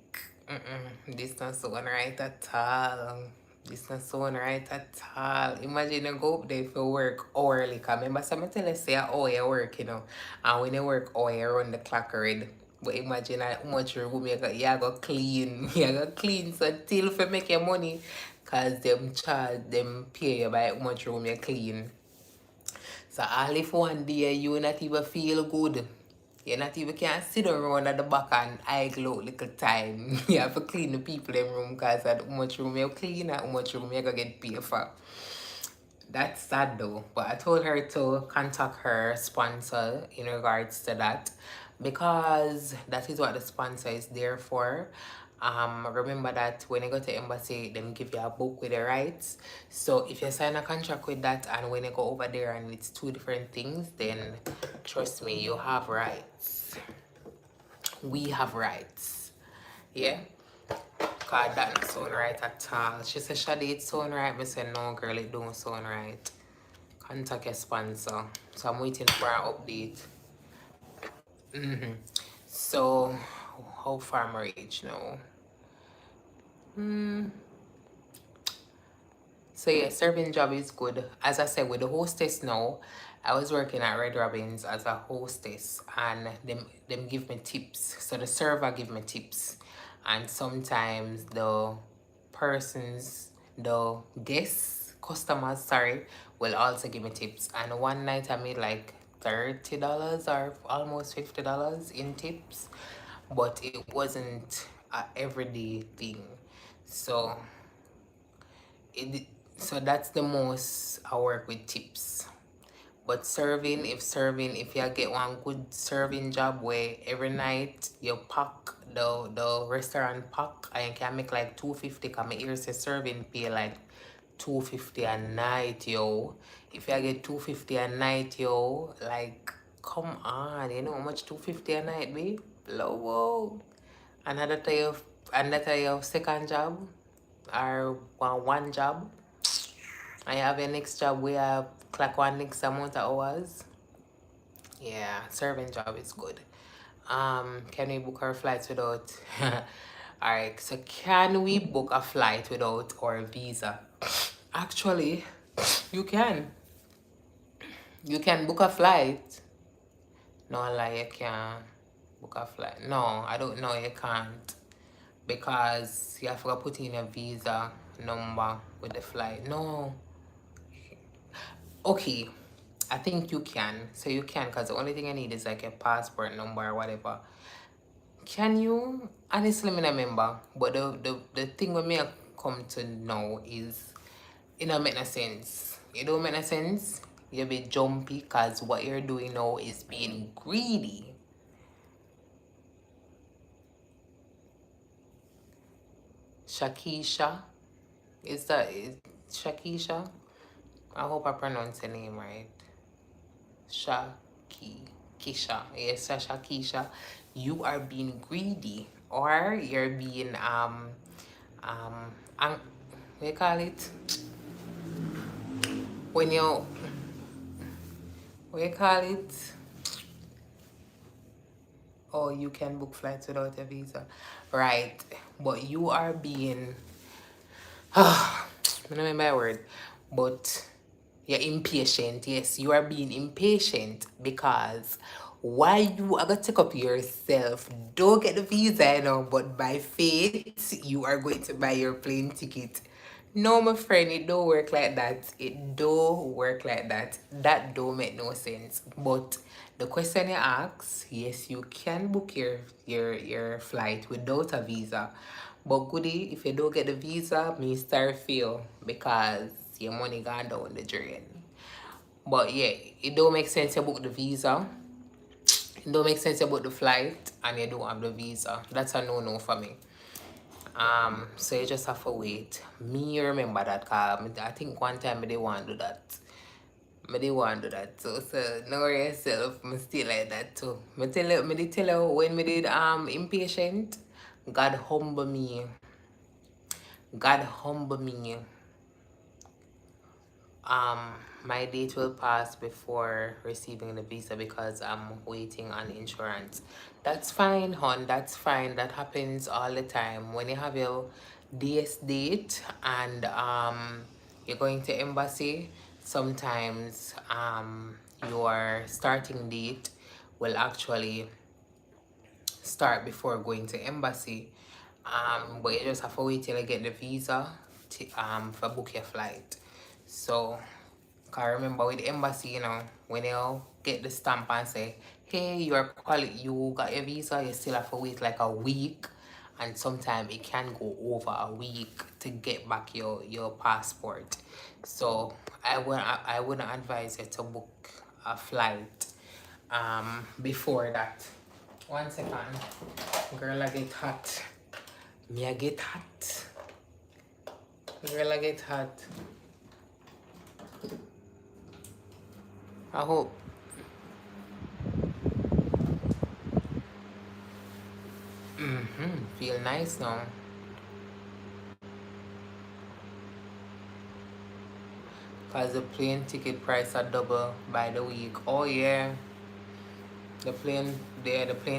this not sound right at all. This not sound right at all. Imagine you go up there for work hourly. Cause remember, some tell us say, oh, you work, you know. And when you work, oh, you run the clock already. But imagine how much room you go clean. You go clean so till for make your money. Cause them pay you by how much room you clean. So all if one day you not even feel good. You not even can sit around at the back and eye glow little time. You have to clean the people in room because how much room you clean and how much room you gonna get paid for. That's sad though. But I told her to contact her sponsor in regards to that because that is what the sponsor is there for. Remember that when you go to embassy, them give you a book with the rights. So if you sign a contract with that and when you go over there and it's two different things, then trust me, you have rights. We have rights. Yeah? Cause that don't sound right at all. She said, Shaday, it sound right. I said, no, girl, it don't sound right. Contact your sponsor. So I'm waiting for an update. So, how far am I reach now? So yeah, serving job is good. As I said, with the hostess now, I was working at Red Robin's as a hostess and them give me tips. So the server give me tips. And sometimes the guests, customers, sorry, will also give me tips. And one night I made like $30 or almost $50 in tips. But it wasn't a everyday thing. So it so that's the most I work with tips. But if you get one good serving job where every night you pack the restaurant pack and you can make like 250 cause my ear say serving pay like 250 a night, yo. If you get 250 a night, yo, like come on, you know how much 250 a night be? Whoa. Another day of second job or one job. I have a next job where I clock one next amount of hours. Yeah, serving job is good. Can we book our flights without alright, so can we book a flight without our visa? Actually, you can. You can book a flight. No lie, you can't book a flight. No, I don't know, you can't. Because you have to put in a visa number with the flight. No. Okay, I think you can. So you can, because the only thing I need is like a passport number or whatever. Can you? Honestly, I don't remember. But the thing with me I come to know is it don't make no sense. It don't make no sense. You be jumpy because what you're doing now is being greedy. Shakisha? Is Shakisha? I hope I pronounce the name right. Kisha. Yes, Shakisha. You are being greedy or you're being and what you call it? When you, what you call it? Oh, you can book flights without a visa. Right. But you are being, I don't remember my word, but you're impatient. Yes, you are being impatient because why you are gonna take up yourself, don't get the visa, you know, but by faith, you are going to buy your plane ticket. No, my friend, it don't work like that. It don't work like that. That don't make no sense. But the question you ask, yes, you can book your flight without a visa. But goody, if you don't get the visa, me start feel because your money gone down the drain. But yeah, it don't make sense to book the visa. It don't make sense to book the flight and you don't have the visa. That's a no-no for me. So you just have to wait. Me remember that cause I think one time I didn't want to do that. I didn't want to do that. So know yourself, me still like that too. Me did tell you when me did impatient, God humble me. God humble me. Um, my date will pass before receiving the visa because I'm waiting on insurance. That's fine, hon. That's fine. That happens all the time. When you have your DS date and you're going to embassy, sometimes your starting date will actually start before going to embassy. But you just have to wait till you get the visa to, for book your flight. So, cause remember with the embassy, you know, when you get the stamp and say, hey, you got your visa, you still have to wait like a week. And sometimes it can go over a week to get back your passport. So I wouldn't advise you to book a flight before that. 1 second. Girl, I get hot. Me, I get hot. Girl, I get hot. I hope. Feel nice now. Cause the plane ticket price are double by the week. Oh yeah. The plane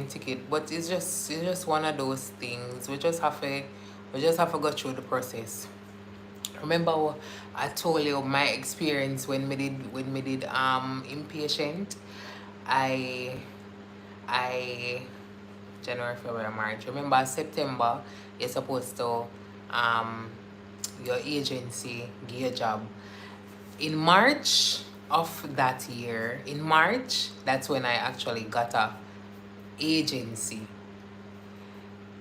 ticket. But it's just one of those things. We just have to go through the process. Remember I told you my experience when we did impatient. I I January, February, March. Remember September you're supposed to um your agency give you a job. In March of that year, in March, that's when I actually got a agency.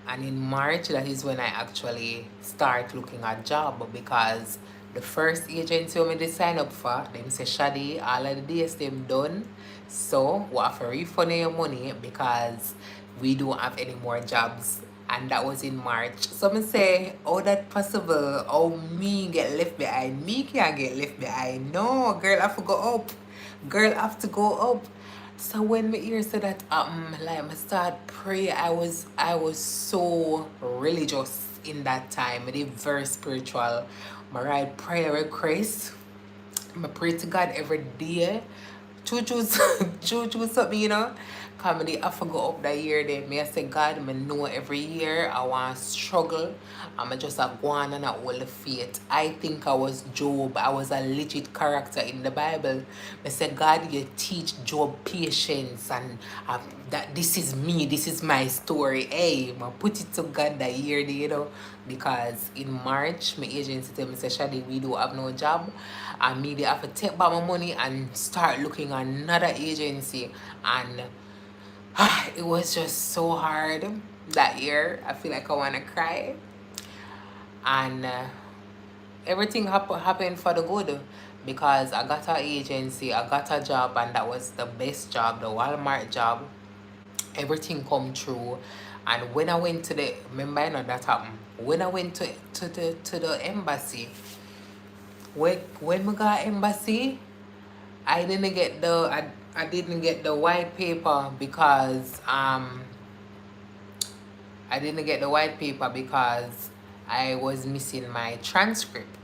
And in March, that is when I actually start looking at job because the first agency when they sign up for, them say Shaday, all of the days them done. So we have to refund your money because we don't have any more jobs. And that was in March. So I say, how that possible? How me get left behind? Me can't get left behind. No, girl have to go up. Girl have to go up. So when my ear said that like I start pray, I was so religious in that time. I did very spiritual. I write prayer requests. I pray to God every day. Choo-choo, choo-choo something, you know. Comedy, I forgot up that year then. Me I say, God, I know every year I want to struggle. I'm just a go on and a hold the faith. I think I was Job. I was a legit character in the Bible. I said, God, you teach Job patience and that this is me, this is my story. Hey, I put it to God that year, you know, because in March, my agency tell me, say, Shadi, we do have no job. And me, they have to take back my money and start looking at another agency. And it was just so hard that year. I feel like I want to cry. And everything happened for the good because I got an agency, I got a job, and that was the best job, the Walmart job. Everything come true. And when I went to the, remember, I know that happened. When I went to the embassy, when we got embassy, I didn't get I didn't get the white paper because I didn't get the white paper because I was missing my transcript,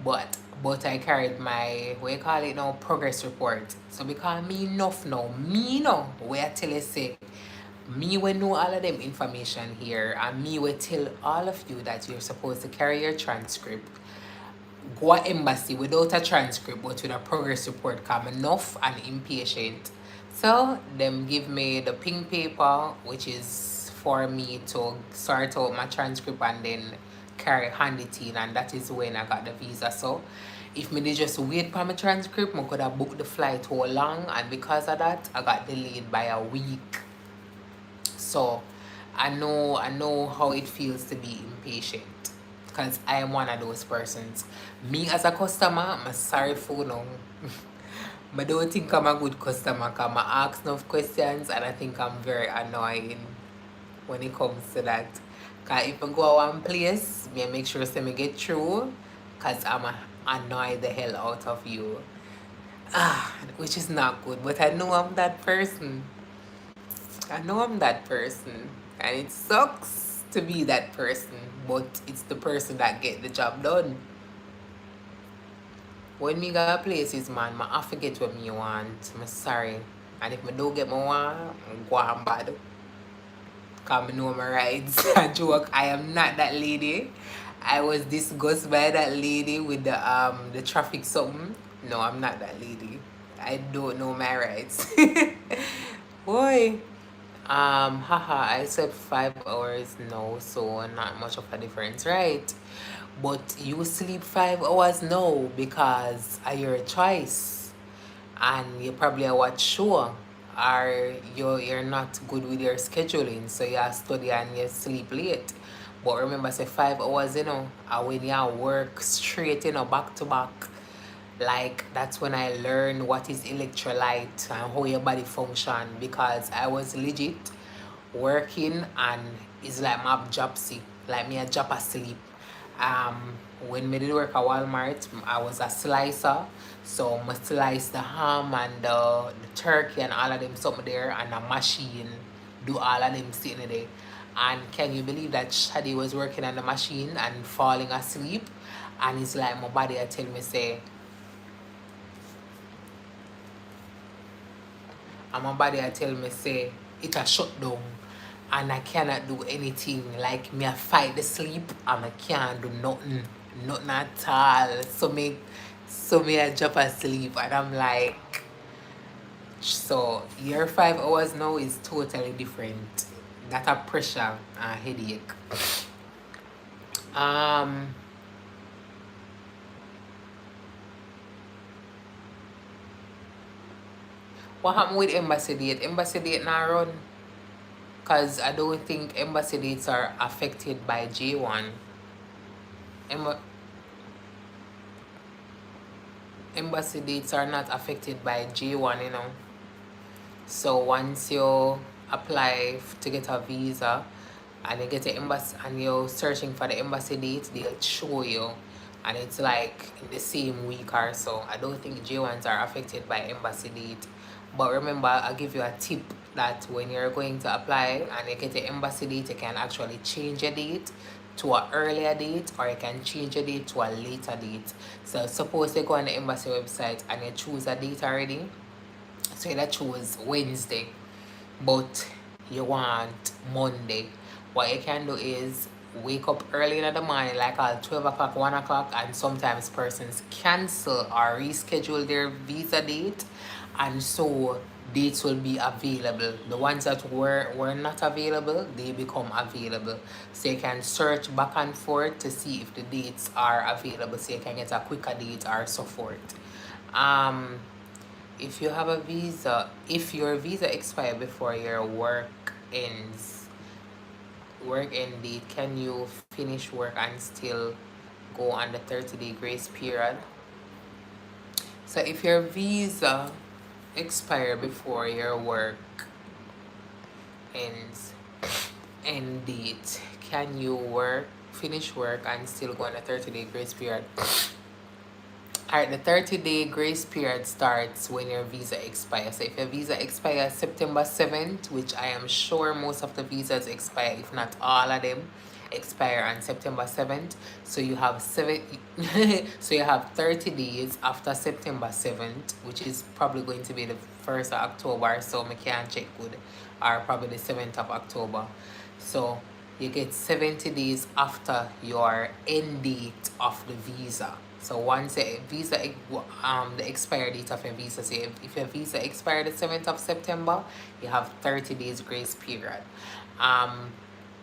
but I carried my, what you call it now, progress report. So because me enough now, me know where I tell you say, me will know all of them information here, and me will tell all of you that you're supposed to carry your transcript, go to embassy without a transcript but with a progress report, come enough and impatient. So them give me the pink paper, which is for me to sort out my transcript and then carry hand it in, and that is when I got the visa. So if me did just wait for my transcript, I could have booked the flight all long, and because of that I got delayed by a week. So I know how it feels to be impatient, because I am one of those persons. Me as a customer, I'm sorry for no. I don't think I'm a good customer because I ask enough questions and I think I'm very annoying when it comes to that. Because if I go one place, me make sure to me get through, because I'm annoy the hell out of you. Which is not good, but I know I'm that person. I know I'm that person, and it sucks to be that person, but it's the person that get the job done. When me go places, man, I have to get what me want. I'm sorry. And if I don't get my want, I go on bad. Because I know my rights. A joke, I am not that lady. I was disgusted by that lady with the traffic something. No, I'm not that lady. I don't know my rights. Boy. Haha, I slept 5 hours now, so not much of a difference, right? But you sleep 5 hours now because of your choice, and you probably watch show, or you're not good with your scheduling, so you study and you sleep late. But remember, say 5 hours, and when you work straight, back to back, like that's when I learned what is electrolyte and how your body function, because I was legit working and it's like my job sick, like me a job asleep. When me did work at Walmart, I was a slicer, so I slice the ham and the turkey and all of them something there, and a machine do all of them sitting there. And can you believe that Shaday was working on the machine and falling asleep, and it's like my body I tell me say, and my body I tell me say it a shut down and I cannot do anything. Like me I fight the sleep and I can't do nothing. Nothing at all. So me I drop asleep and I'm like, so your 5 hours now is totally different. That a pressure and headache. Um what happened with embassy date? Embassy date now run. Cause I don't think embassy dates are affected by J1. Emba- Embassy dates are not affected by J1. So once you apply to get a visa and you get the embassy and you're searching for the embassy date, they'll show you. And it's like in the same week or so. I don't think J1s are affected by embassy date. But remember, I'll give you a tip that when you're going to apply and you get the embassy date, you can actually change your date to an earlier date, or you can change your date to a later date. So suppose you go on the embassy website and you choose a date already. So you choose Wednesday, but you want Monday. What you can do is wake up early in the morning, like at 12 o'clock, 1 o'clock, and sometimes persons cancel or reschedule their visa date, and so dates will be available. The ones that were not available, they become available. So you can search back and forth to see if the dates are available, so you can get a quicker date or so forth. If you have a visa, if your visa expires before your work end date, can you finish work and still go on the 30-day grace period? So if your visa expire before your work ends end date, can you finish work and still go on the 30-day grace period? Alright, the 30-day grace period starts when your visa expires. So if your visa expires September 7th, which I am sure most of the visas expire, if not all of them, expire on September 7th. So you have so you have 30 days after September 7th, which is probably going to be the 1st of October, so I can't check good, or probably the 7th of October. So you get 70 days after your end date of the visa. So once a visa, the expiry date of your visa, say if your visa expired the 7th of September, you have 30 days grace period.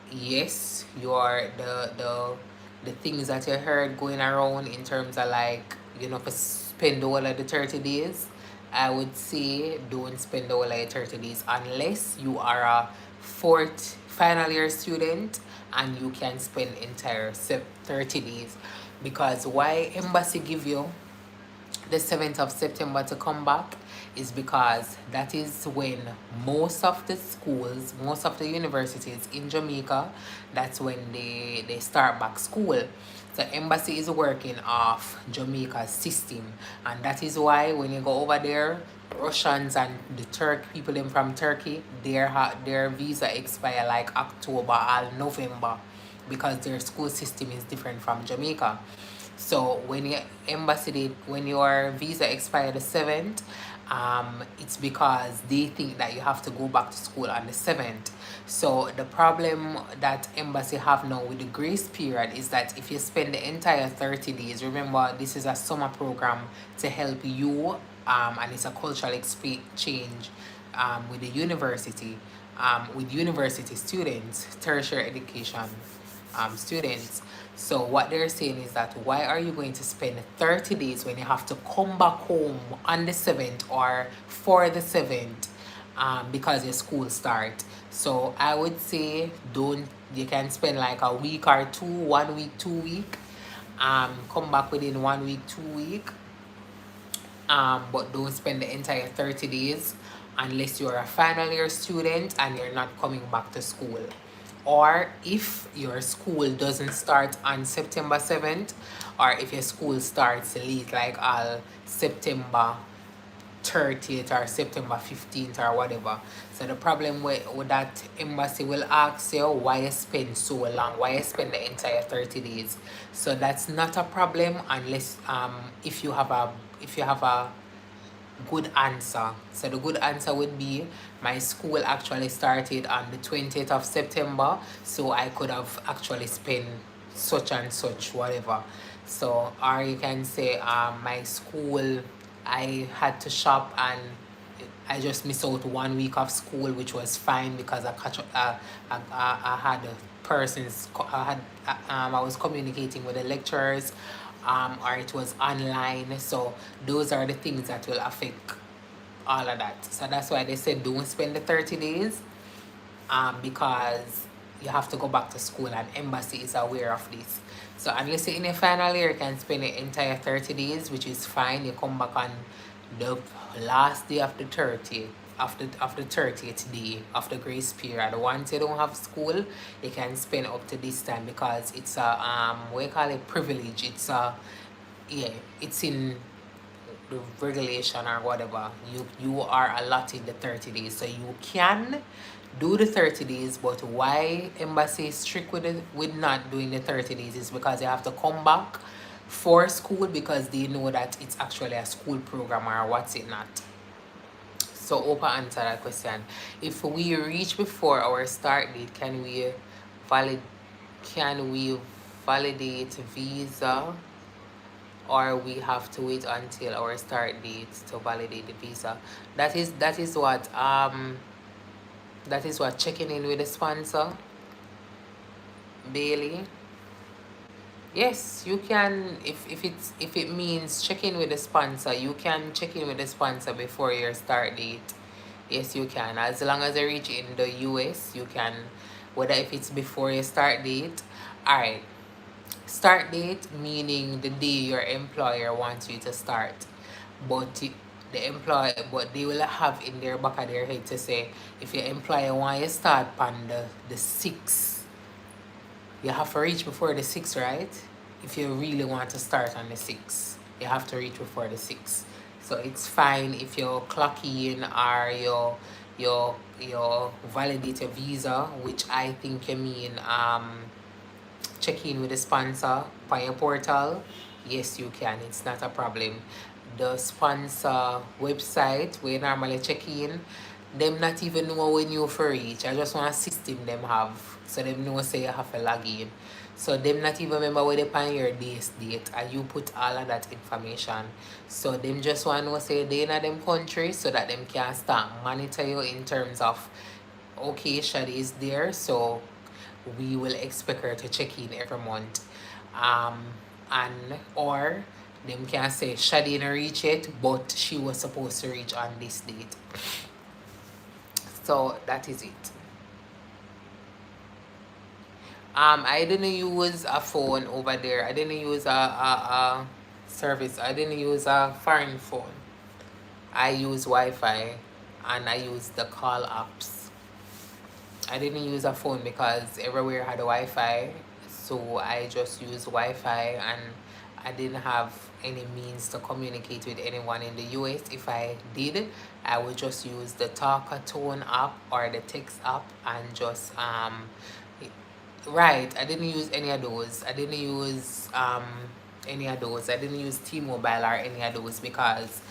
Yes, your the things that you heard going around in terms of like, for spend all of the 30 days, I would say don't spend all of the 30 days unless you are a fourth final year student and you can spend entire 30 days. Because why embassy give you the 7th of September to come back is because that is when most of the schools, most of the universities in Jamaica, that's when they start back school. So embassy is working off Jamaica's system, and that is why when you go over there, Russians and the people them from Turkey, their visa expire like October or November, because their school system is different from Jamaica. So when your visa expires the 7th, it's because they think that you have to go back to school on the 7th. So the problem that embassy have now with the grace period is that if you spend the entire 30 days, remember this is a summer program to help you, and it's a cultural exchange with the university, with university students, tertiary education students. So what they're saying is that why are you going to spend 30 days when you have to come back home on the 7th or for the 7th, because your school start. So I would say you can spend like a week or two, 1 week, 2 week, come back within 1 week, 2 week, but don't spend the entire 30 days unless you're a final year student and you're not coming back to school. Or if your school doesn't start on September 7th, or if your school starts late, like September 30th or September 15th or whatever. So the problem with that, embassy will ask you why you spend so long, why you spend the entire 30 days. So that's not a problem unless if you have a good answer. So the good answer would be, my school actually started on the 20th of September, so I could have actually spent such and such whatever. So, or you can say, my school, I had to shop and I just missed out 1 week of school, which was fine because I had persons, I was communicating with the lecturers, or it was online. So those are the things that will affect all of that. So that's why they said don't spend the 30 days, because you have to go back to school and embassy is aware of this. So unless you're in your final year, you can spend the entire 30 days, which is fine. You come back on the last day of the 30th, of the 30th day of the grace period. Once you don't have school, you can spend up to this time, because it's a what you call it, privilege. It's it's in the regulation or whatever. You are allotted the 30 days, so you can do the 30 days. But why embassy is strict with not doing the 30 days is because you have to come back for school, because they know that it's actually a school program, or what's it not. So hope I answer that question. If we reach before our start date, can we validate visa, or we have to wait until our start date to validate the visa? That is what checking in with the sponsor, Bailey. Yes, you can. If it means check in with the sponsor, you can check in with the sponsor before your start date. Yes, you can. As long as you reach in the US, you can. Whether if it's before your start date. Alright. Start date meaning the day your employer wants you to start. But they will have in their back of their head to say, if your employer wants you to start on the 6th, you have to reach before the 6th, right? If you really want to start on the 6th, you have to reach before the 6th. So it's fine if you clock in, or you validate a visa, which I think you mean check in with the sponsor on your portal, yes, you can. It's not a problem. The sponsor website where you normally check in, them not even know when you for reach. I just want a system them have. So them know say you have to log in. So them not even remember where they find your date and you put all of that information. So them just want to know say they in a them country so that them can start monitor you in terms of okay, Shadi is there, so we will expect her to check in every month. Um, and or them can say Shadi didn't reach it, but she was supposed to reach on this date. So that is it. I didn't use a phone over there. I didn't use a service. I didn't use a foreign phone. I use Wi-Fi and I use the call apps. I didn't use a phone because everywhere had a Wi-Fi, so I just used Wi-Fi and I didn't have any means to communicate with anyone in the US. If I did, I would just use the talker tone app or the text app and just right. I didn't use any of those. I didn't use any of those. I didn't use T-Mobile or any of those because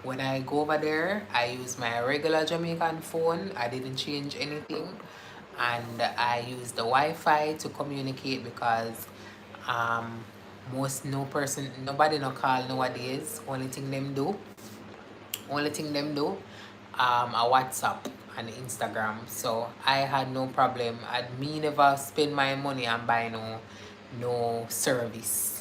when I go over there, I use my regular Jamaican phone. I didn't change anything, and I use the Wi-Fi to communicate because nobody no call nowadays. Only thing them do, a WhatsApp and Instagram. So I had no problem. Me never spend my money and buy no service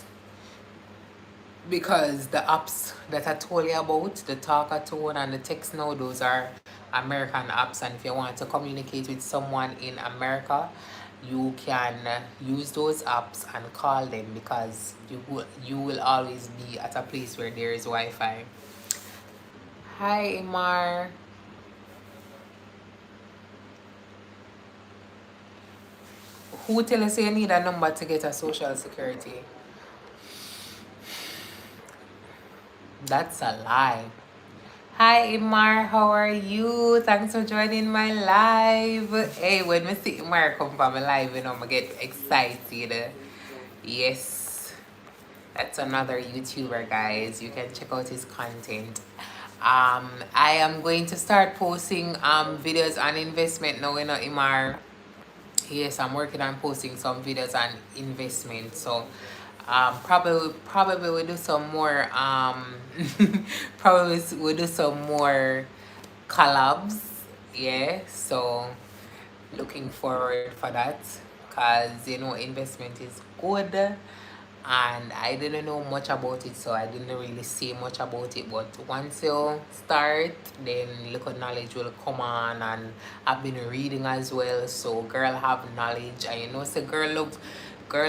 because the apps that I told you about, the talker tone and the text now, those are American apps, and if you want to communicate with someone in America, you can use those apps and call them because you will always be at a place where there is Wi-Fi. Hi, Imar. Who tell us you need a number to get a social security? That's a lie. Hi, Imar. How are you? Thanks for joining my live. Hey, when I see Imar come from my live, I get excited. Yes, that's another YouTuber, guys. You can check out his content. I am going to start posting videos on investment now, Imar. Yes, I'm working on posting some videos on investment. So probably we'll do some more probably we'll do some more collabs. Yeah, so looking forward for that because investment is good and I didn't know much about it, so I didn't really say much about it, but once you start, then little knowledge will come on. And I've been reading as well, so girl have knowledge, and say girl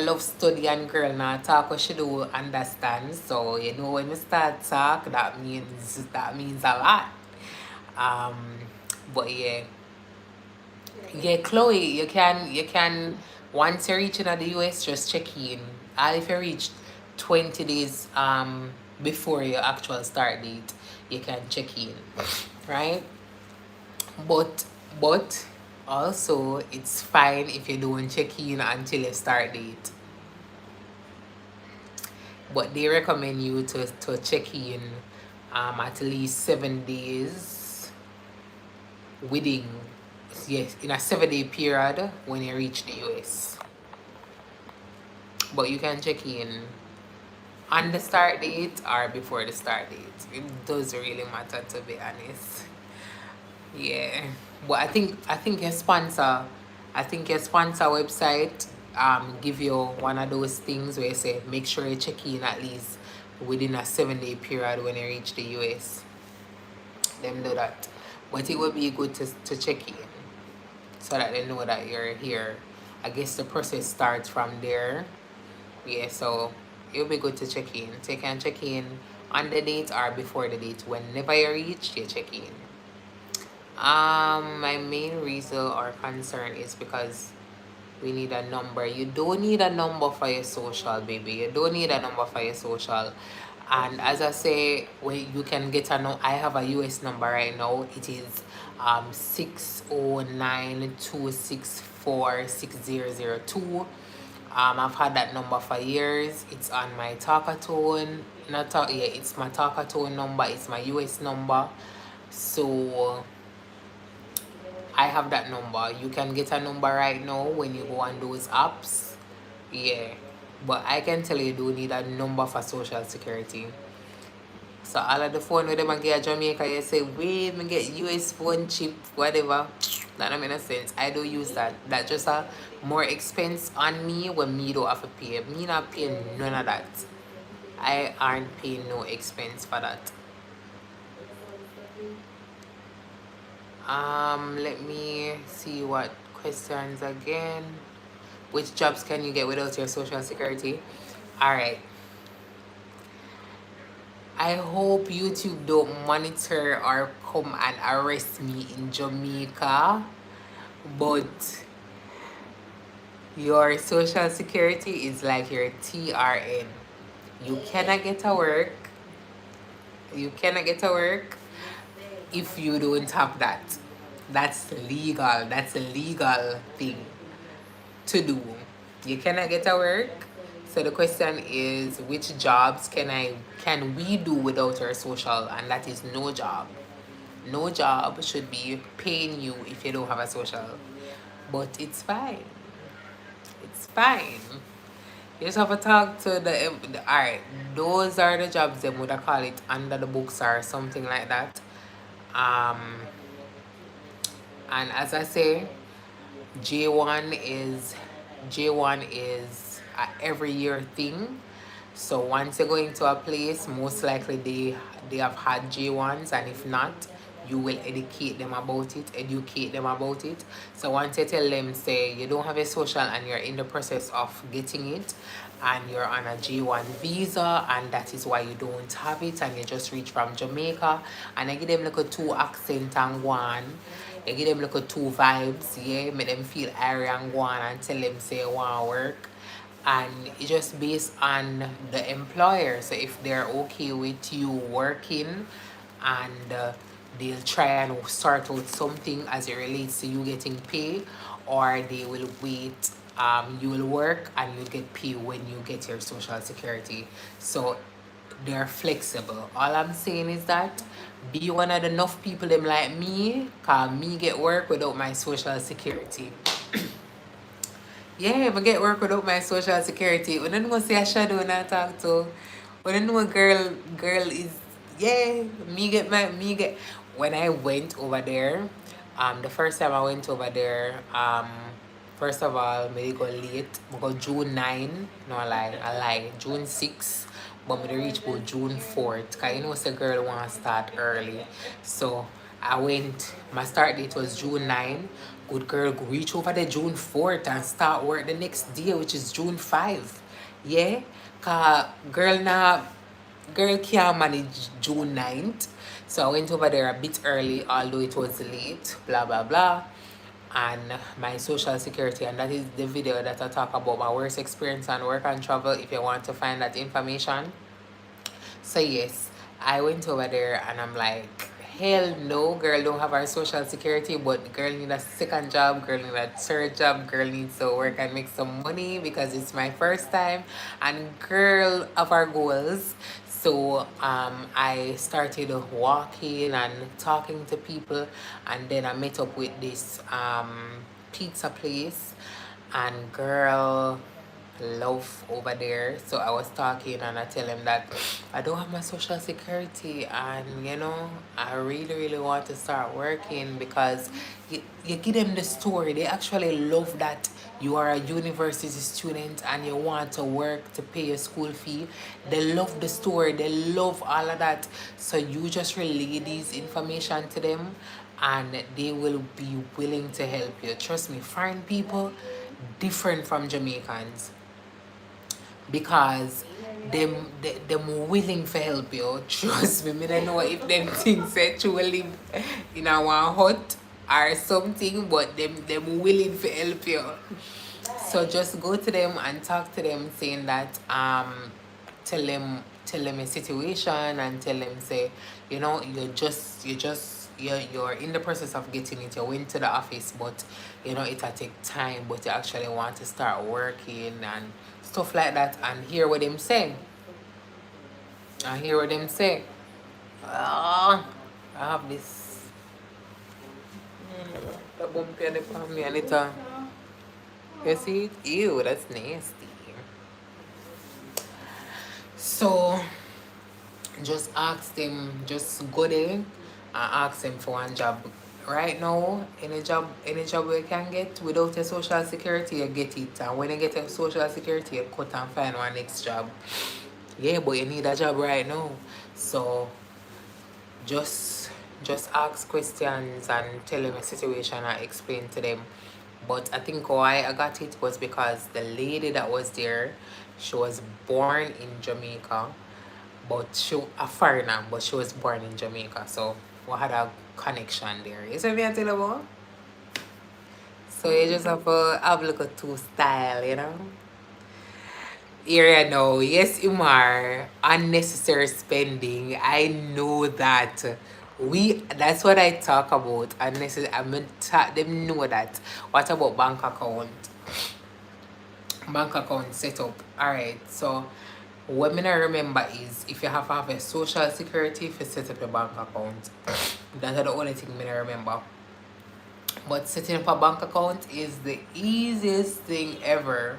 love study and girl not talk what she do understand. So when we start talk, that means a lot. um but yeah, Chloe, you can once you reach in the US, just check in. If you reach 20 days before your actual start date, you can check in, right? But also it's fine if you don't check in until your start date. But they recommend you to check in at least 7 days within, yes, in a 7-day period when you reach the US. But you can check in on the start date or before the start date. It doesn't really matter, to be honest. Yeah. But I think your sponsor website give you one of those things where you say make sure you check in at least within a 7-day period when you reach the US. Them do that. But it would be good to check in so that they know that you're here. I guess the process starts from there. Yeah, so it'll be good to check in. So you can check in on the date or before the date. Whenever you reach, you check in. My main reason or concern is because we need a number. You don't need a number for your social, baby. You don't need a number for your social. And as I say, you can get I have a US number right now. It is 609-264-6002. I've had that number for years. It's on my talker tone. Not talk, yeah, it's my talker tone number. It's my US number. So I have that number. You can get a number right now when you go on those apps. Yeah. But I can tell you do need a number for social security. So all of the phone with them and get a Jamaica, you say, wait, me get US phone chip, whatever. That don't make no sense. I don't use that. That just a more expense on me when me don't have to pay. Me not paying none of that. I aren't paying no expense for that. Let me see what questions again. Which jobs can you get without your social security? Alright. I hope YouTube don't monitor or come and arrest me in Jamaica, but your social security is like your TRN. You cannot get to work. You cannot get to work if you don't have that. That's legal. That's a legal thing to do. You cannot get to work. So the question is, which jobs can we do without our social? And that is no job. No job should be paying you if you don't have a social. But it's fine. It's fine. You just have to talk to alright, those are the jobs they would call it under the books or something like that. And as I say, J1 is J1 is a every year thing. So once you go into a place, most likely they have had J1s, and if not, you will educate them about it. So once you tell them, say you don't have a social and you're in the process of getting it, and you're on a J1 visa, and that is why you don't have it, and you just reach from Jamaica, and I give them like a two accent and one. You give them like a two vibes, yeah, make them feel airy and go on and tell them say you want to work. And it's just based on the employer. So if they're okay with you working, and they'll try and sort out something as it relates to you getting paid, or they will wait, you will work and you get paid when you get your social security. So they're flexible. All I'm saying is that be one of the enough people them like me, cause me get work without my social security. Yeah, but get work without my social security. When I know say a shadow when I talk to, when I know a girl is, yeah, me get when I went over there, the first time I went over there, first of all, me go late. I go June 9, no I lie, June 6. But me reach about June 4th. Cause you know the girl wanna start early. So I went, my start date was June 9. Good girl go reach over the June 4th and start work the next day, which is June 5. Yeah? Cause girl can't manage June 9th. So I went over there a bit early, although it was late, blah blah blah. And my social security, and that is the video that I talk about my worst experience on work and travel if you want to find that information. So yes, I went over there and I'm like, hell no, girl don't have our social security, but girl need a second job, girl need a third job, girl needs to work and make some money because it's my first time, and girl of our goals. So I started walking and talking to people, and then I met up with this pizza place, and girl love over there. So I was talking and I tell him that I don't have my social security, and you know I really want to start working, because you give them the story. They actually love that you are a university student and you want to work to pay your school fee. They love the story, they love all of that. So you just relay these information to them and they will be willing to help you. Trust me, foreign people different from Jamaicans, because them willing to help you. Trust me, I don't know if them things actually in our hut or something, but them willing to help you. So just go to them and talk to them, saying that tell them a situation, and tell them say, you know, you just you're in the process of getting it. You went to the office, but you know it'll take time, but you actually want to start working and stuff like that, and hear what them say. I hear what them say. Ah, I have this the bumpy on the palm me and it you see it? Ew, that's nasty. So just ask them, just go there and ask them for one job. Right now, any job you can get without a social security, you get it. And when you get a social security, you cut and find one next job. Yeah, but you need a job right now. So just just ask questions and tell them a situation and explain to them. But I think why I got it was because the lady that was there, she was born in Jamaica, but she a foreigner, but she was born in Jamaica. So we had a connection there. You see me I tell you about? So you just have to have a look at two style, you know? Area now, yes, Umar, unnecessary spending. I know that. That's what I talk about. Unnecessary, them know that. What about bank account? Bank account setup. Alright, so what I remember is if you have to have a social security if you set up a bank account. That's the only thing I remember. But setting up a bank account is the easiest thing ever.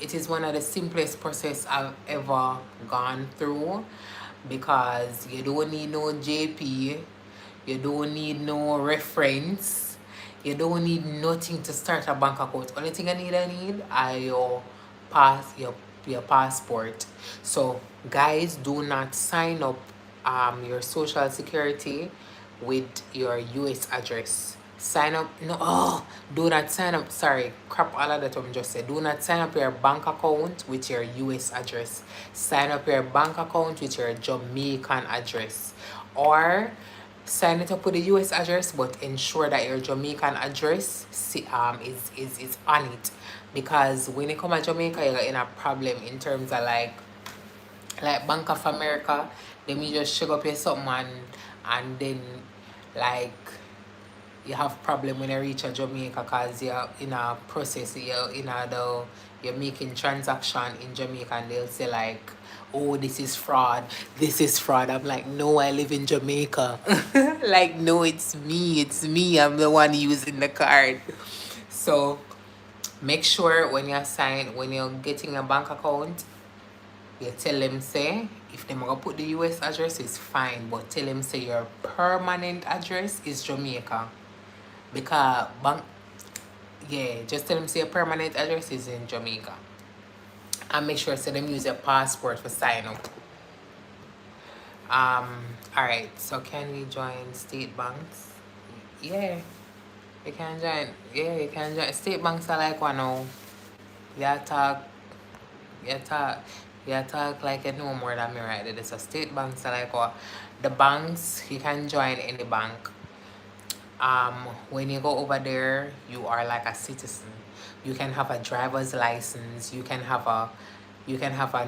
It is one of the simplest process I've ever gone through because you don't need no JP, you don't need no reference, you don't need nothing to start a bank account. Only thing I need are your passport. So guys, do not sign up your social security with your US address. Sign up, no, oh, do not sign up, sorry, crap, all of that I'm just said. Do not sign up your bank account with your US address. Sign up your bank account with your Jamaican address. Or sign it up with the US address, but ensure that your Jamaican address is on it. Because when you come to Jamaica, you're in a problem in terms of like Bank of America, they may just shake up your something and then like you have problem when you reach a Jamaica because you're in a process, you're making transaction in Jamaica and they'll say like, oh, this is fraud, this is fraud. I'm like, no, I live in Jamaica. Like, no, it's me, I'm the one using the card. So make sure when you're getting a bank account, you tell them say, if they're gonna put the US address, it's fine, but tell them say your permanent address is Jamaica. Because just tell them say your permanent address is in Jamaica. And make sure say them use your passport for sign up. Alright, so can we join state banks? Yeah, you can join. Yeah, you can join. State banks are like one now. You talk you talk you talk like you know more than me right there. So state banks are like what the banks you can join any bank. When you go over there, you are like a citizen. You can have a driver's license, you can have a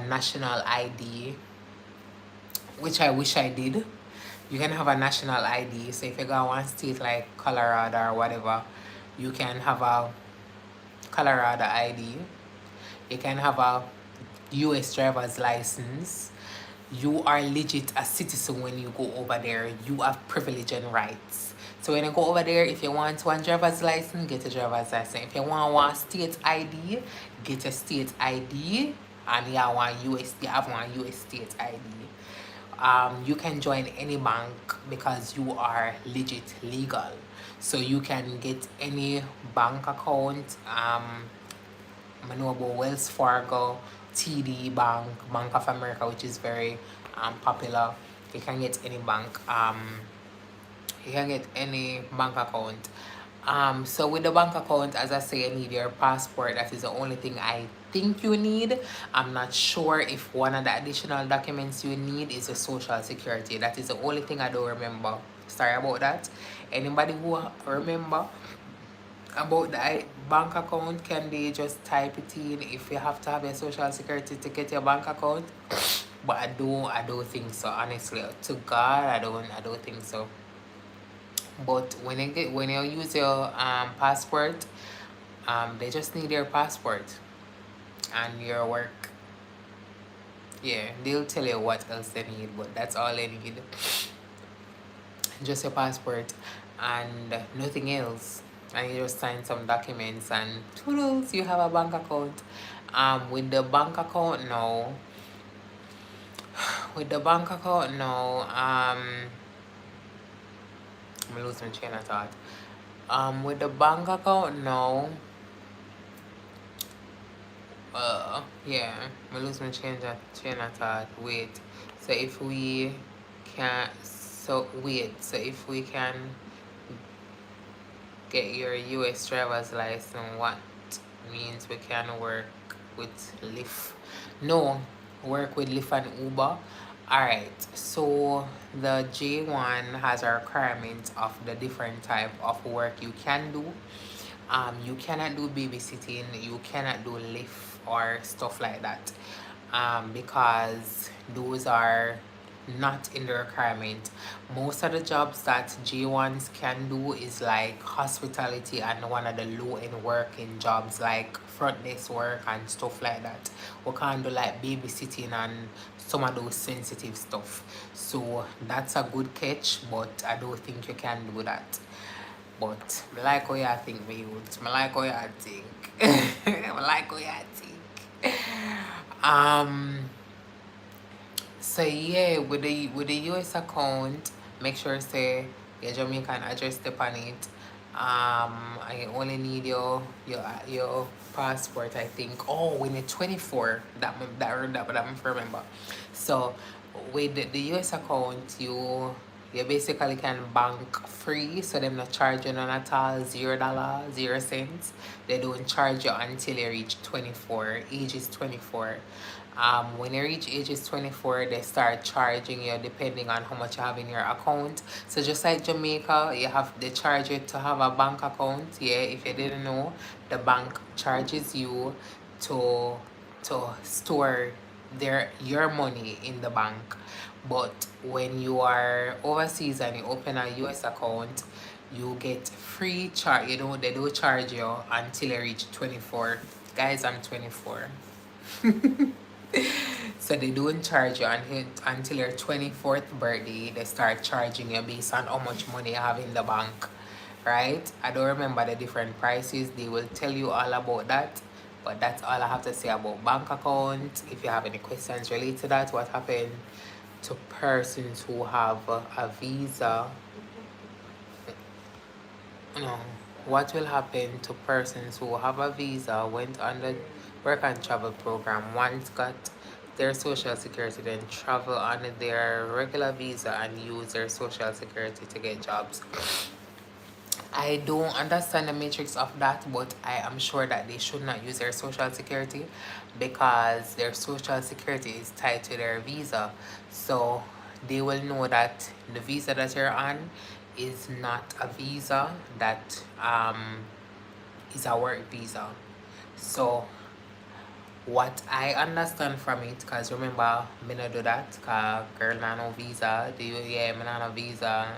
national ID, which I wish I did. You can have a national ID. So if you go one state like Colorado or whatever, you can have a Colorado ID. You can have a US driver's license. You are legit a citizen when you go over there. You have privilege and rights. So when you go over there, if you want one driver's license, get a driver's license. If you want one state ID, get a state ID. And you have one US state ID. You can join any bank because you are legit legal. So you can get any bank account. I know about Wells Fargo, TD Bank, Bank of America, which is very popular. You can get any bank. You can get any bank account. So with the bank account, as I say, you need your passport. That is the only thing I think you need. I'm not sure if one of the additional documents you need is a social security. That is the only thing I don't remember. Sorry about that. Anybody who remember about the bank account, can they just type it in if you have to have your social security to get your bank account? But I don't think so, honestly. To God, I don't think so. But when you use your passport, they just need your passport and your work. Yeah, they'll tell you what else they need, but that's all they need. Just your passport and nothing else. And you just sign some documents and toodles, you have a bank account. With the bank account now, with the bank account now, I'm losing train of thought. With the bank account now, yeah, I'm losing train of thought. Wait, so if we can, so if we can get your US driver's license, what means we can work with Lyft? No, work with Lyft and Uber. Alright, so the J1 has a requirement of the different type of work you can do. You cannot do babysitting, you cannot do Lyft or stuff like that, because those are not in the requirement. Most of the jobs that J1s can do is like hospitality and one of the low-end working jobs like front desk work and stuff like that. We can't do like babysitting and some of those sensitive stuff. So that's a good catch, but I don't think you can do that. But I like how you think, me youth. I like how you think. I like how you think. Um so yeah, with the US account, make sure say your Jamaican address step on it. I only need your passport, I think. Oh, we need 24. But I'm remember. So with the US account, you basically can bank free, so them not charge you none at all. $0, 0 cents. They don't charge you until you reach 24. Age is 24. When you reach ages 24, they start charging you depending on how much you have in your account. So just like Jamaica, they charge you to have a bank account. Yeah, if you didn't know, the bank charges you to store your money in the bank. But when you are overseas and you open a US account, you get free charge. They don't charge you until you reach 24. Guys, I'm 24. So they don't charge you until your 24th birthday. They start charging you based on how much money you have in the bank, right? I don't remember the different prices. They will tell you all about that. But that's all I have to say about bank account. If you have any questions related to that, what happened to persons who have a visa? No. What will happen to persons who have a visa, went on the work and travel program, once got their social security, then travel on their regular visa and use their social security to get jobs? I don't understand the matrix of that, but I am sure that they should not use their social security because their social security is tied to their visa. So they will know that the visa that you're on is not a visa that is a work visa. So what I understand from it, because remember, me not do that, because girl not no visa. Do you? Yeah, me not no visa.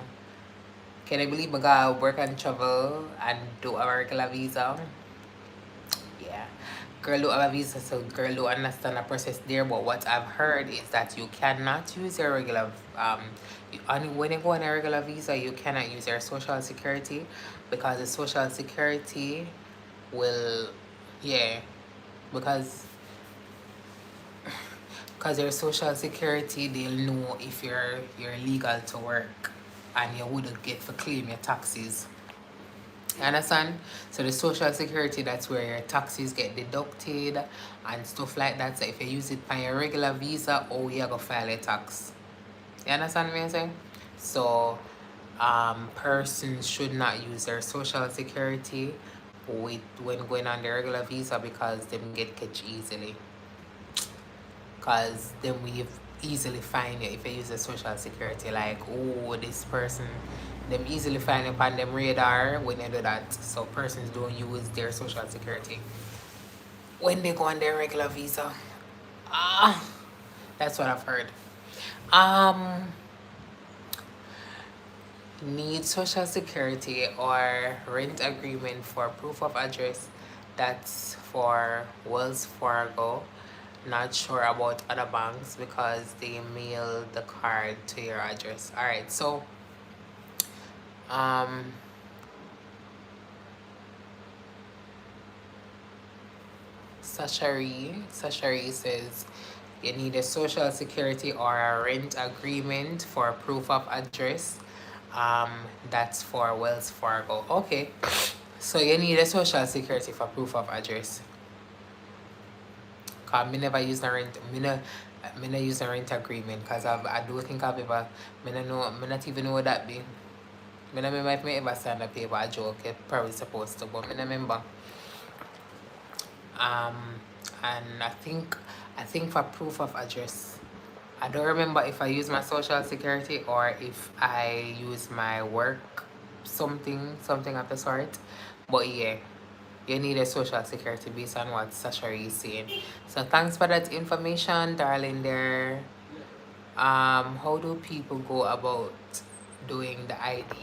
Can I believe I got work and travel and do a regular visa? Yeah. Girl do have a visa, so girl do understand the process there. But what I've heard is that you cannot use your regular when you go on a regular visa, you cannot use your social security because the social security will, yeah, because your social security, they'll know if you're legal to work and you wouldn't get to claim your taxes. You understand? So the social security, that's where your taxes get deducted and stuff like that. So if you use it on your regular visa, oh, you go file a tax. You understand what I'm saying? So persons should not use their social security when going on the regular visa because them get catch easily. Because then we easily find you if you use the social security, like, oh, this person, them easily find up on them radar when you do that. So persons don't use their social security when they go on their regular visa. That's what I've heard. um Need social security or rent agreement for proof of address. That's for Wells Fargo. Not sure about other banks because they mail the card to your address. All right, so um Sashari says you need a social security or a rent agreement for proof of address. Um, that's for Wells Fargo. Okay, so you need a social security for proof of address. Cause me never use a rent. Me no use a rent agreement. Cause I do think I've ever. Me no know. Me not even know what that be. Me no remember if me ever signed a paper a joke. Probably supposed to, but me no remember. Um, and I think for proof of address, I don't remember if I use my social security or if I use my work something of the sort. But yeah, you need a social security based on what Sasha is saying. So thanks for that information, darling. There. How do people go about doing the ID?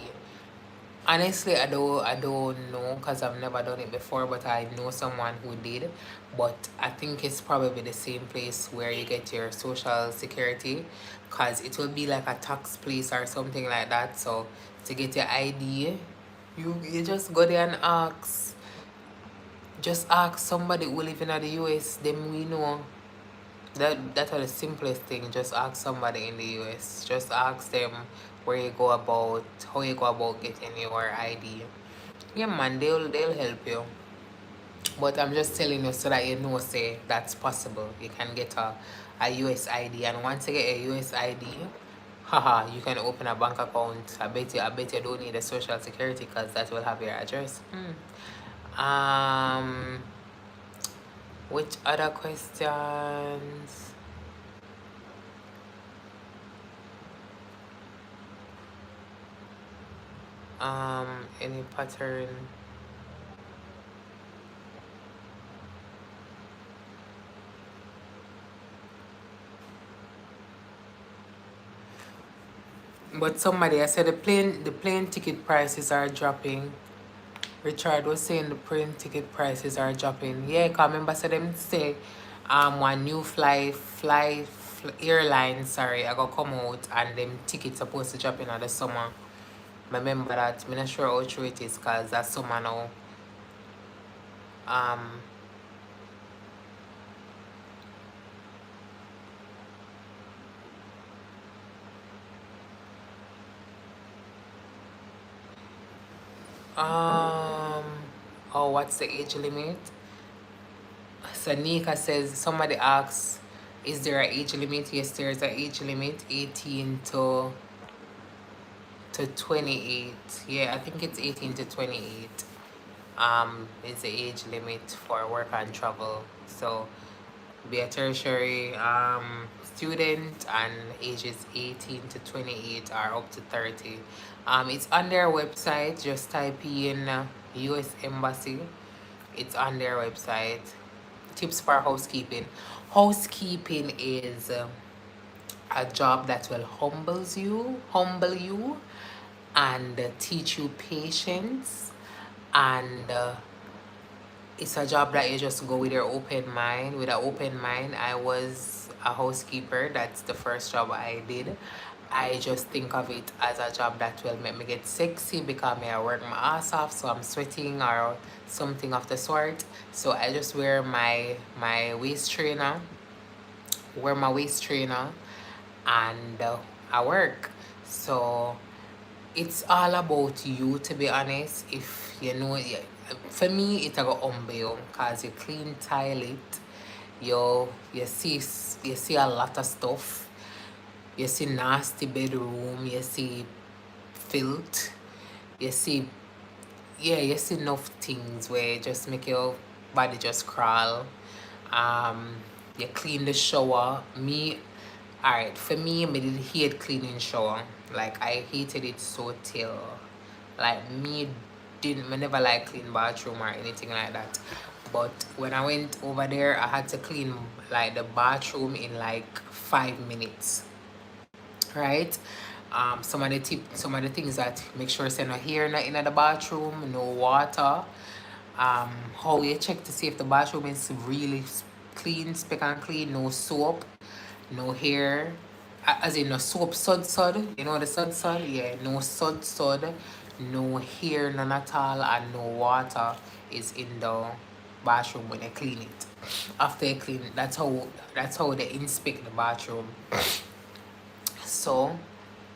Honestly, I don't know because I've never done it before, but I know someone who did. But I think it's probably the same place where you get your social security, because it will be like a tax place or something like that. So to get your ID, you just go there and ask somebody who live in the US. Them we know. That's the simplest thing. Just ask somebody in the US. Just ask them how you go about getting your ID. Yeah, man, they'll help you. But I'm just telling you so that you know, say that's possible. You can get a US ID, and once you get a US ID, haha, you can open a bank account. I bet you don't need a social security because that will have your address. Um, which other questions? Any pattern? But somebody, I said the plane ticket prices are dropping. Richard was saying the plane ticket prices are dropping. Yeah, cause remember said them say one new airline, sorry, I got come out and them tickets supposed to drop in the summer. Remember that. I'm not sure how true it is cause that's summer now. Um um oh, what's the age limit? So Nika says somebody asks, is there an age limit? Yes, there's an age limit, 18 to 28. Yeah, I think it's 18 to 28. Is the age limit for work and travel. So be a tertiary student, and ages 18 to 28 are up to 30. It's on their website. Just type in US Embassy. It's on their website. Tips for housekeeping. Housekeeping is a job that will humble you, and teach you patience, and it's a job that you just go with your open mind. With an open mind, I was a housekeeper. That's the first job I did. I just think of it as a job that will make me get sexy because I work my ass off, so I'm sweating or something of the sort. So I just wear my waist trainer, and I work. So it's all about you, to be honest. If you know, yeah, for me, it's a go humble you because you clean toilet, you see a lot of stuff. You see nasty bedroom, you see filth, you see, yeah, you see enough things where just make your body just crawl. Um, you clean the shower. Alright, for me, I did hate cleaning shower. Like I hated it so till, like me never like clean bathroom or anything like that. But when I went over there, I had to clean like the bathroom in like 5 minutes, right? Some of the things that make sure say no hair not in the bathroom, no water. How you check to see if the bathroom is really clean, speck and clean, no soap, no hair, as in no soap sud, you know the sud, yeah, no sud, no hair, none at all, and no water is in the bathroom when they clean it. After you clean it, that's how they inspect the bathroom. So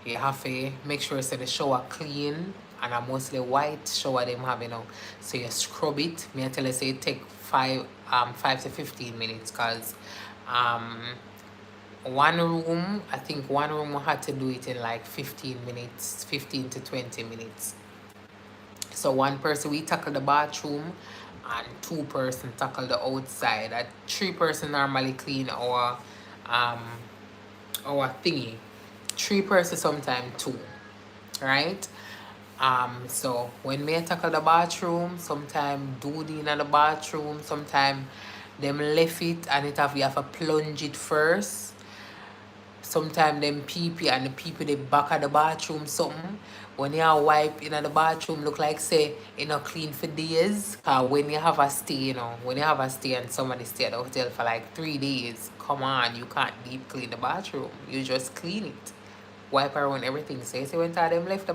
you have to make sure so the shower clean and a mostly white shower them have, you know. So you scrub it. Me I tell you say it take 5 to 15 minutes because one room, I think one room we had to do it in like 15 minutes, 15 to 20 minutes. So one person we tackle the bathroom and 2 person tackle the outside. And 3 person normally clean our thingy. 3 person sometimes 2, right? So when me tackle the bathroom, sometimes duty in the bathroom, sometimes them left it and you have to plunge it first. Sometimes them pee and the pee the back of the bathroom something. When you wipe in the bathroom look like say you not clean for days. When you have a stay, you know, when you have a stay and somebody stay at the hotel for like 3 days, come on, you can't deep clean the bathroom. You just clean it. Wipe around everything. So you see when them left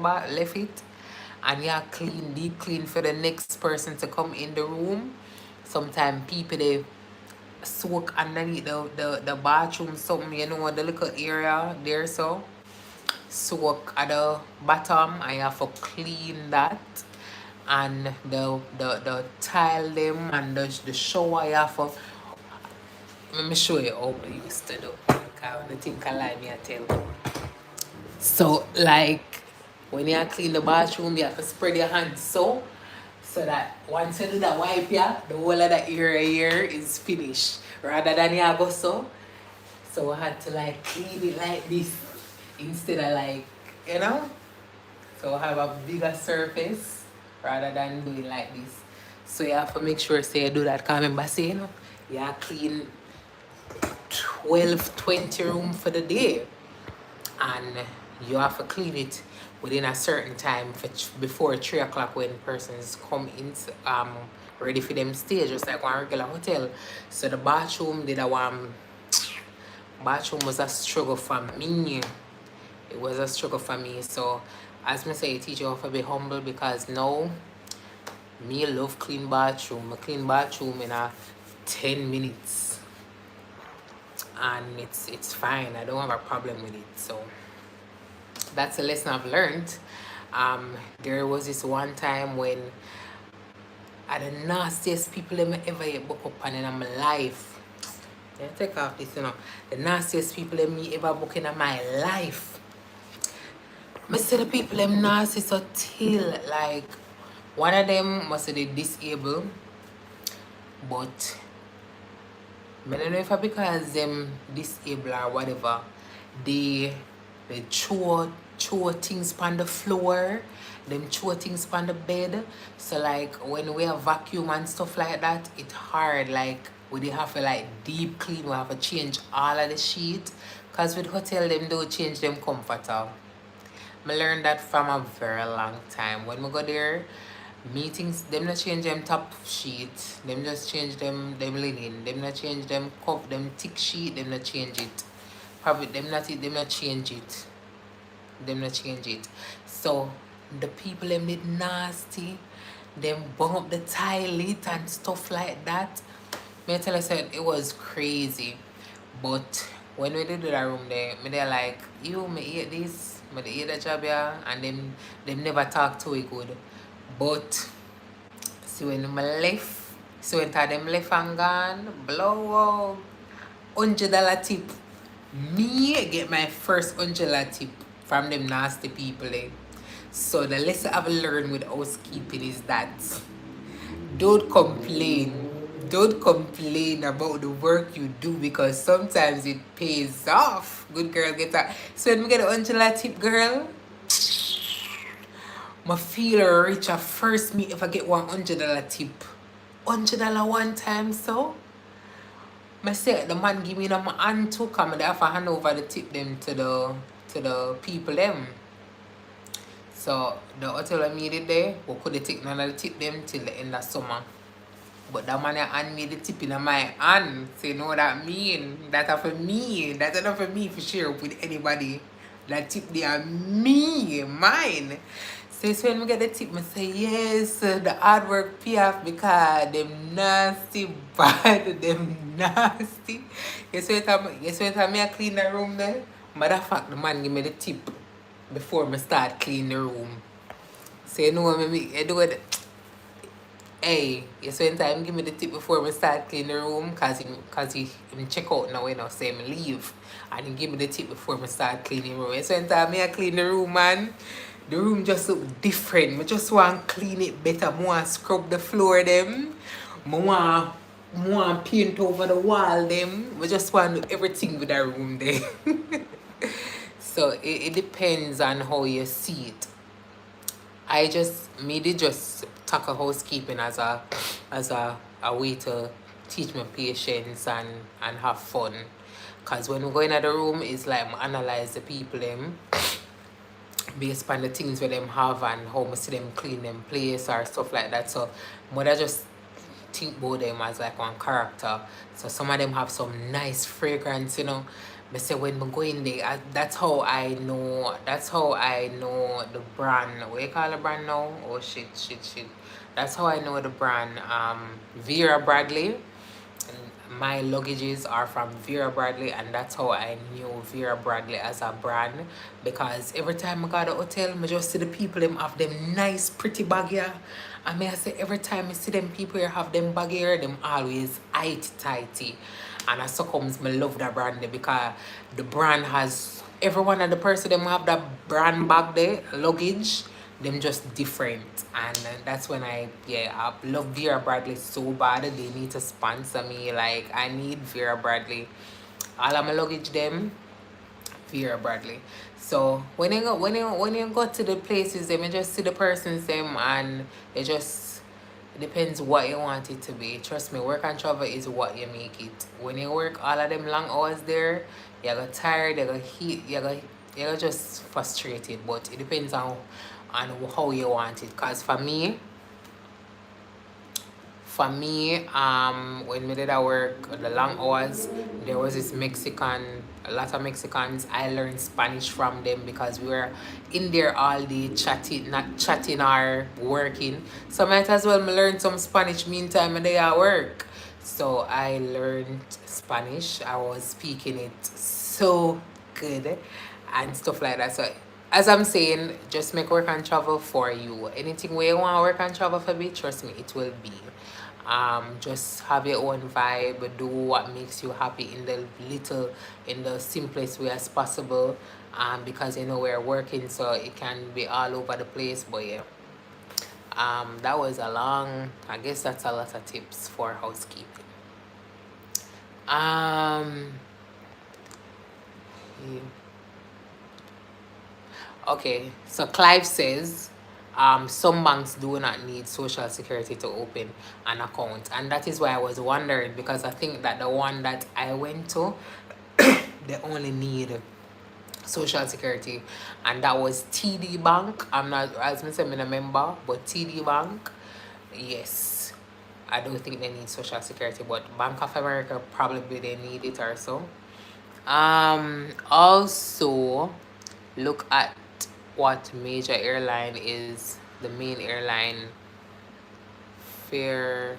it and you clean, deep clean for the next person to come in the room. Sometimes people they soak underneath the bathroom something, you know, the little area there, so soak at the bottom. I have to clean that, and the tile them and the shower I have to. Let me show you how we used to do, because when I think I lie me I tell you. So like when you clean the bathroom, you have to spread your hands so that once you do that wipe, yeah, the whole of the area here is finished. Rather than you go so. So I had to like clean it like this instead of like, you know. So I have a bigger surface rather than doing like this. So you have to make sure say you do that. Because remember say, you know, you clean 12, 20 room for the day. And you have to clean it within a certain time before 3 o'clock when persons come in ready for them stay, just like one regular hotel. So the bathroom bathroom was a struggle for me. It was a struggle for me. So as me say, teach you have to be humble, because now me love clean bathroom. I clean bathroom in a 10 minutes. And it's fine. I don't have a problem with it. So that's a lesson I've learned. There was this one time when the nastiest people I ever book up on in my life. Yeah, take off this, you know. The nastiest people me ever book in my life. I say the people them nasty so till like one of them must be disabled, but I don't know if because them disabled or whatever, they throw things on the floor, them throw things on the bed. So like when we have vacuum and stuff like that, it's hard. Like we have to like deep clean, we have to change all of the sheet. Cause with hotel them don't change them comforter. I learned that from a very long time. When we go there, meetings, them not change them top sheet. Them just change them linen. Them not change them cup, them thick sheet, them not change it. Probably them not change it. Them not change it. So the people them did nasty. Them bung up the toilet and stuff like that. Me tell you said it was crazy. But when we did the room there, me they like, you me eat this, me they eat the job here, and them never talk to it good. But see when them left, so when them left and gone, blow out $100 tip. Me get my first $100 tip from them nasty people. So the lesson I've learned with housekeeping is that don't complain. Don't complain about the work you do, because sometimes it pays off. Good girl, get that. So when we get a $100 tip, girl, I feel rich at first me if I get $100 tip. $100 one time, so I say the man give me my hand too, come and I have to hand over the tip them to to the people them. So the hotel I made it there, we could take none of the tip them till the end of summer. But that man hand me the tip in my hand. So you know what that mean? That's for me. That's not for me for share up with anybody. That tip they are me, mine. So when we get the tip, I say yes, the hard work pay off because them nasty bad, them nasty. Yes, when time I clean the room there, matter of fact the man give me the tip before I start clean the room. So you know what I do it. Hey, you spend time give me the tip before we start clean the room cause he check out now, you know, say me leave. And he give me the tip before we start cleaning the room. You spend time me I clean the room, man. The room just look different. I just want to clean it better. I want to scrub the floor them. I want paint over the wall them. I just want to do everything with the room there. So it depends on how you see it. I just made it just tackle housekeeping as a way to teach my patience and have fun. Cause when we go in the room, it's like I analyze the people them based on the things where them have and how I see them clean them place or stuff like that. So mother just think about them as like one character. So some of them have some nice fragrance, you know. But say when we go in there, that's how I know. That's how I know the brand. What you call the brand now? Oh shit. That's how I know the brand. Vera Bradley. My luggages are from Vera Bradley, and that's how I knew Vera Bradley as a brand, because every time I go to the hotel I just see the people them have them nice pretty bag here, and I say every time I see them people here have them bag here, them always tighty, and I so comes me love that brand there because the brand has every one of the person them have that brand bag there luggage, them just different. And that's when I love Vera Bradley so bad. They need to sponsor me. Like I need Vera Bradley. All of my luggage them Vera Bradley. So when you go to the places them, you just see the persons them, and it just depends what you want it to be. Trust me, work and travel is what you make it. When you work all of them long hours there, you get tired, you get heat, you get just frustrated. But it depends on how you want it. Cause for me, when we did our work the long hours, there was this a lot of Mexicans. I learned Spanish from them because we were in there all day chatting, not chatting or working. So might as well me learn some Spanish meantime and they at work. So I learned Spanish. I was speaking it so good and stuff like that. So as I'm saying, just make work and travel for you. Anything where you want to work and travel for me, trust me, it will be. Just have your own vibe, do what makes you happy in the simplest way as possible. Because you know we're working, so it can be all over the place. But yeah, that was I guess that's a lot of tips for housekeeping. Yeah. Okay, so Clive says, some banks do not need social security to open an account, and that is why I was wondering, because I think that the one that I went to, they only need social security, and that was TD Bank. I'm not, as I said, I'm a member, but TD Bank, yes, I don't think they need social security, but Bank of America probably they need it or so. Also look at what major airline is the main airline for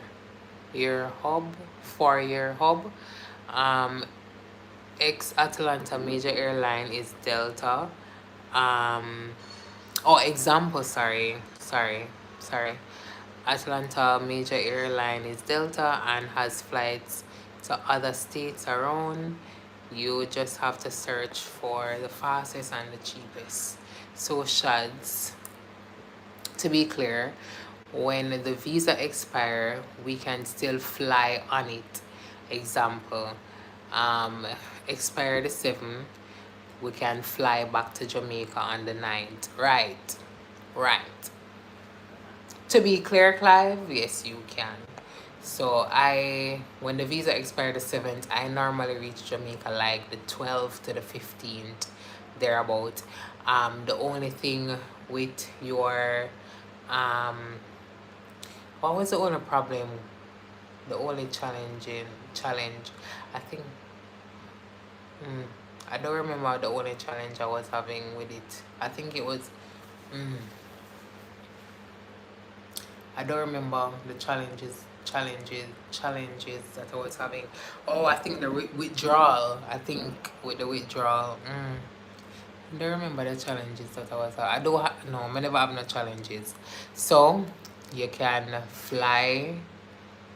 your hub. Ex-Atlanta major airline is Delta. Sorry. Atlanta major airline is Delta and has flights to other states around. You just have to search for the fastest and the cheapest. So Shadz, to be clear, when the visa expire, we can still fly on it. Example, expire the 7th, we can fly back to Jamaica on the 9th. Right. To be clear, Clive, yes, you can. So when the visa expired the 7th, I normally reach Jamaica like the 12th to the 15th thereabout. The only thing with your um what was the only problem, the only challenge, I think, mm, I don't remember the only challenge I was having with it. I think it was, mm, I don't remember the challenges that I was having. Oh, I think the withdrawal. I think with the withdrawal. I don't remember the challenges that I was having. I don't no, I never have no challenges. So you can fly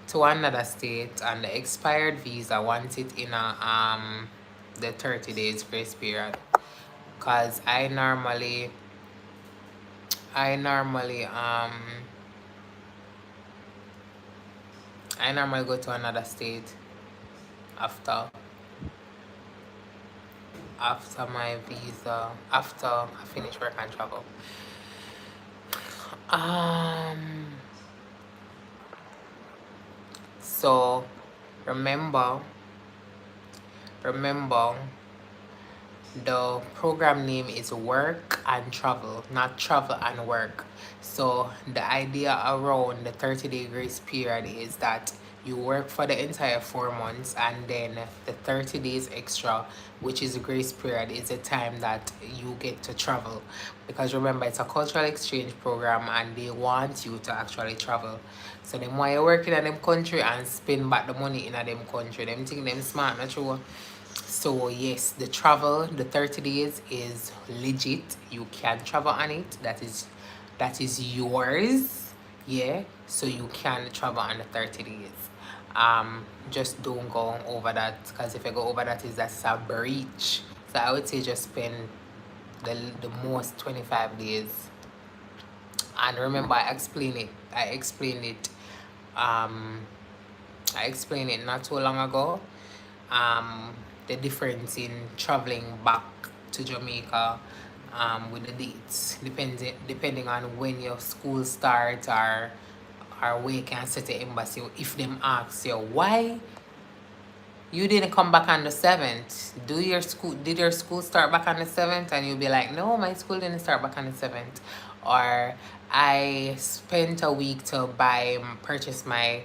to another state on the expired visa once it in a the 30 days grace period. Cause I normally go to another state after my visa, after I finish work and travel. Um so remember remember the program name is work and travel, not travel and work. So the idea around the 30-day grace period is that you work for the entire 4 months, and then the 30 days extra, which is the grace period, is the time that you get to travel. Because remember, it's a cultural exchange program and they want you to actually travel. So them while you working in them country and spend back the money in a them country, them think them smart, not true. So yes, the travel, the 30 days is legit. You can travel on it. That is yours. Yeah. So you can travel on the 30 days. Just don't go over that, because if you go over that, that's a breach. So I would say just spend the most 25 days. And remember, um I explained it not too long ago. Um, the difference in traveling back to Jamaica, with the dates, depending on when your school starts, or where you can set the embassy. If them ask you why you didn't come back on the 7th, did your school start back on the 7th? And you'll be like, no, my school didn't start back on the 7th. Or I spent a week to purchase my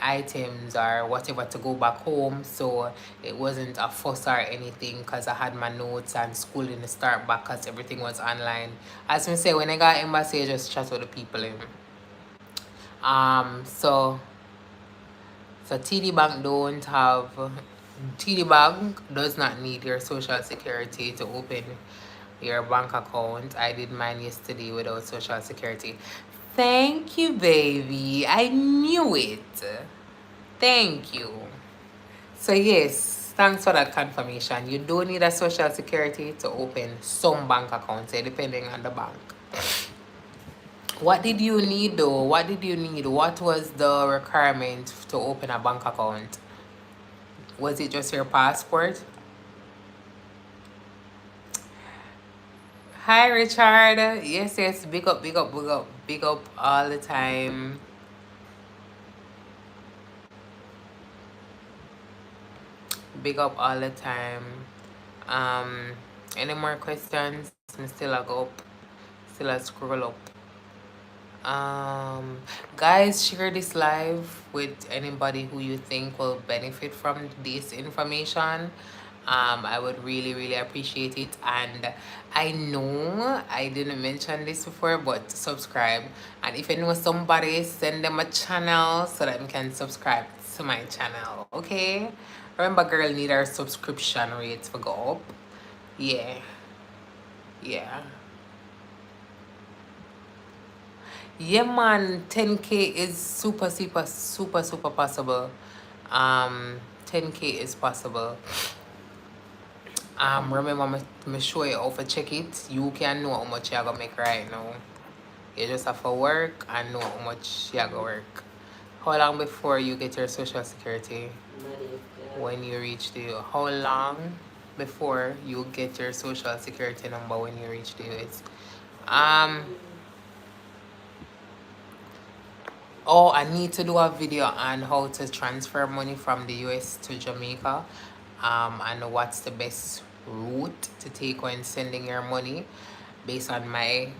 items or whatever to go back home, so it wasn't a fuss or anything, because I had my notes and school didn't start back because everything was online. As we say, when I got embassy, I just chat with the people in. So TD Bank don't have, TD Bank does not need your social security to open your bank account. I did mine yesterday without social security. Thank you, baby. I knew it. Thank you. So yes, thanks for that confirmation. You don't need a social security to open some bank accounts, depending on the bank. What did you need though? What did you need? What was the requirement to open a bank account? Was it just your passport? Hi, Richard. Yes, yes. Big up, big up, big up, big up all the time. Big up all the time. Any more questions? Me still a go up. Still a scroll up. Guys, share this live with anybody who you think will benefit from this information. I would really, really appreciate it. And I know I didn't mention this before, but subscribe. And if you know somebody, send them a channel so that they can subscribe to my channel. Okay? Remember, girl, need our subscription rates to go up. Yeah. Yeah. Yeah, man, 10K is super, super, super, super possible. 10K is possible. Remember, me show you how to check it. You can know how much you're gonna make right now. You just have to work and know how much you're gonna work. How long before you get your social security? When you reach the, how long before you get your social security number when you reach the US? Oh, I need to do a video on how to transfer money from the US to Jamaica, and what's the best route to take when sending your money. Based on my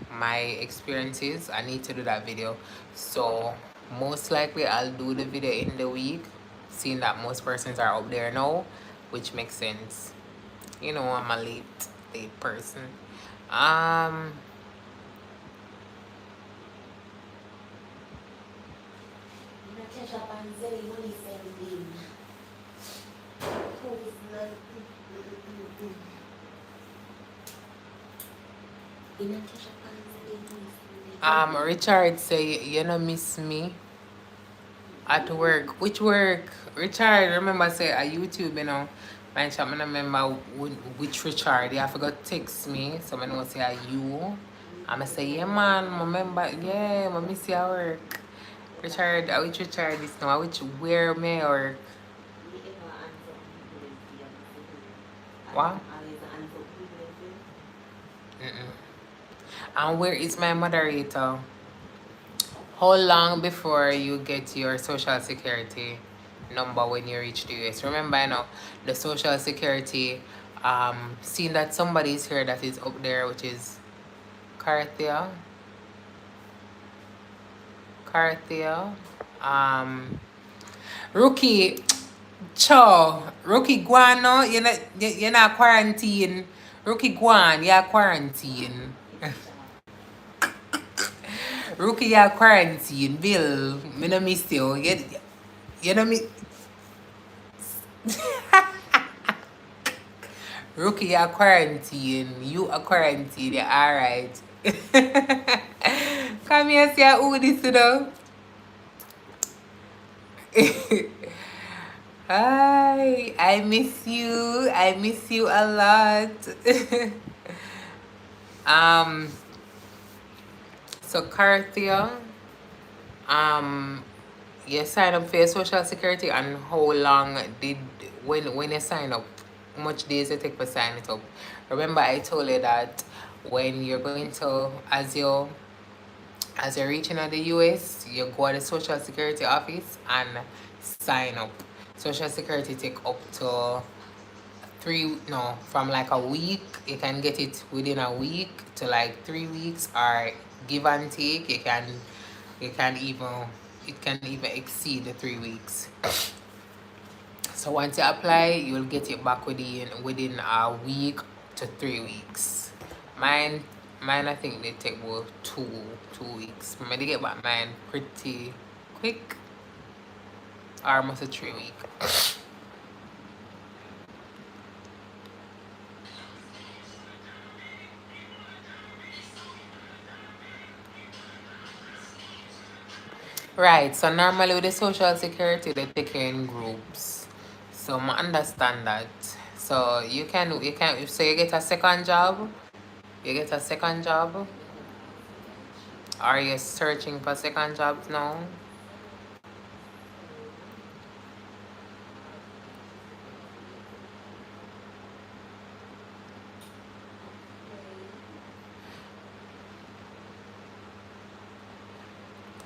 experiences, I need to do that video. So most likely I'll do the video in the week, seeing that most persons are up there now, which makes sense. You know, I'm a late person. Um Richard say you know miss me at work. Which work? Richard, remember say a YouTube, you know. Man, shop, I remember which Richard. You have to go text me. So I know say a you. I'm say, yeah man, I remember, yeah, I miss your work. Richard, which Richard is now? Which where may I work? What? Mm-mm. And where is my moderator? How long before you get your social security number when you reach the US? Remember, you know, the social security, seeing that somebody is here that is up there, which is Carthia. Carthia. Rookie, Cho, Rookie Guano, you're not quarantine. Rookie Guan, you're quarantine. Rookie, you're quarantine. Bill, me no miss you. You know me. Rookie, you're quarantine. You are quarantine. You're alright. Come here, see who this, you know. Hi, I miss you. I miss you a lot. um, so Carthia, um, you sign up for your social security, and how long did when you sign up, how much days it take for sign it up? Remember I told you that when you're going to as you're reaching out the US, you go to the social security office and sign up. Social security take up to from like a week. You can get it within a week to like 3 weeks, or give and take, you can even it can even exceed the 3 weeks. So once you apply, you'll get it back within a week to 3 weeks. Mine I think they take about 2 weeks. Maybe they get back mine pretty quick, or almost a 3 week. Right, so normally with the social security they take you in groups. So I understand that. So you can if so you get a second job, you get a second job. Are you searching for second jobs now?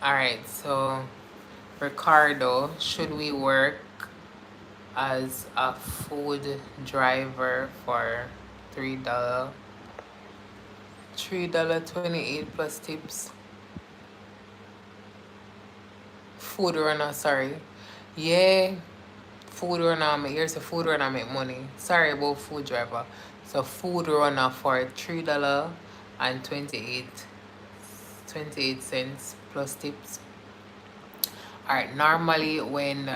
Alright, so Ricardo, should we work as a food driver for $3? $3.28 plus tips. Food runner, sorry. Yeah, food runner. Here's a food runner make money. Sorry about food driver. So food runner for $3.28 plus tips. All right. Normally, when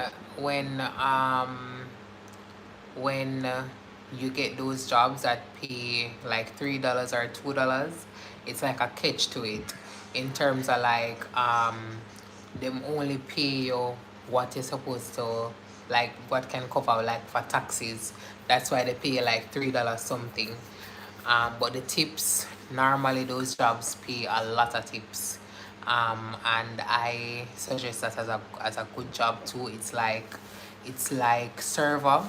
you get those jobs that pay like $3 or $2, it's like a catch to it, in terms of like them only pay you what you're supposed to, like what can cover like for taxes. That's why they pay you like $3 something. But the tips, normally those jobs pay a lot of tips. And I suggest that as a good job too. It's like server.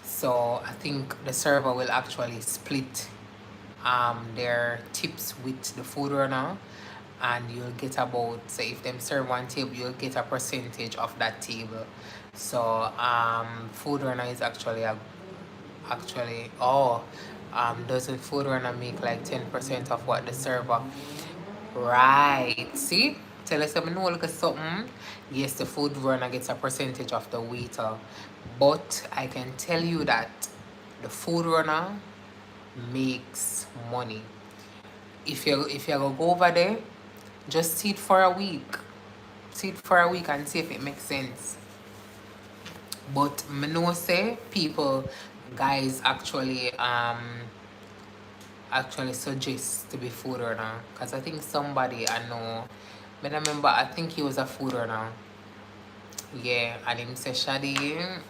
So I think the server will actually split their tips with the food runner, and you'll get about, say if them serve one table, you'll get a percentage of that table. So food runner is actually oh, Doesn't food runner make like 10% of what the server? Right. See? Tell us something, know look at something. Yes, the food runner gets a percentage of the waiter. But I can tell you that the food runner makes money. If you go over there, just sit for a week. Sit for a week and see if it makes sense. But me know say people, guys actually suggest to be food runner. Cause I think somebody I know, I remember I think he was a food runner. Yeah, and him say Shaday, him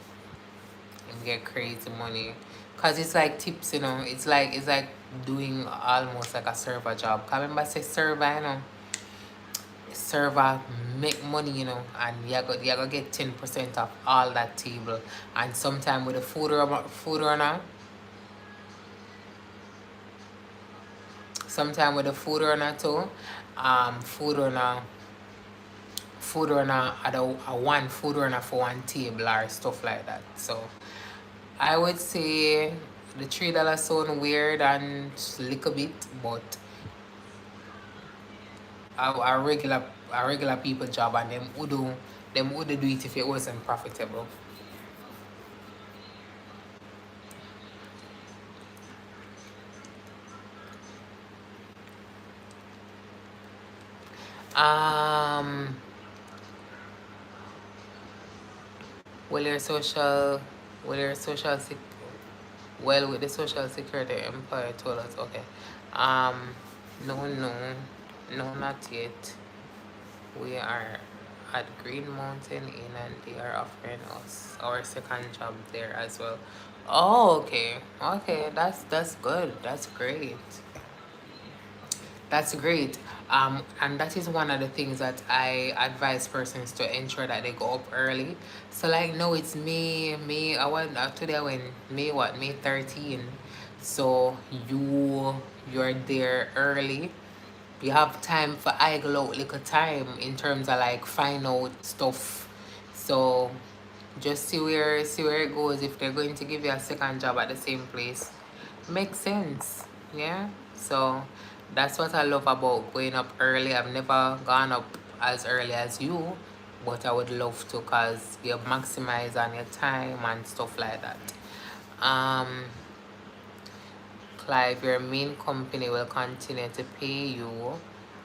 get crazy money. Cause it's like tips, it's like doing almost like a server job. Cause remember I say server, server make money, and you go get 10% of all that table. And sometime with the food runner, sometime with the food runner too, food runner at a one food runner for one table or stuff like that. So I would say the $3 sound weird and little bit, but a regular people job, and them would do it if it wasn't profitable. Um, will your social, will your social sec, well, with the social security employer told us, okay. Um, no, no, no, not yet. We are at Green Mountain Inn and they are offering us our second job there as well. Oh, okay, okay, that's good. That's great. That's great. And that is one of the things that I advise persons to ensure that they go up early. So like no, it's May. I went today. I went May what? May 13. So you're there early. You have time for idle out little time in terms of like find out stuff. So just see where it goes. If they're going to give you a second job at the same place, makes sense. Yeah. So that's what I love about going up early. I've never gone up as early as you, but I would love to because you maximize on your time and stuff like that. Um, Clive, your main company will continue to pay you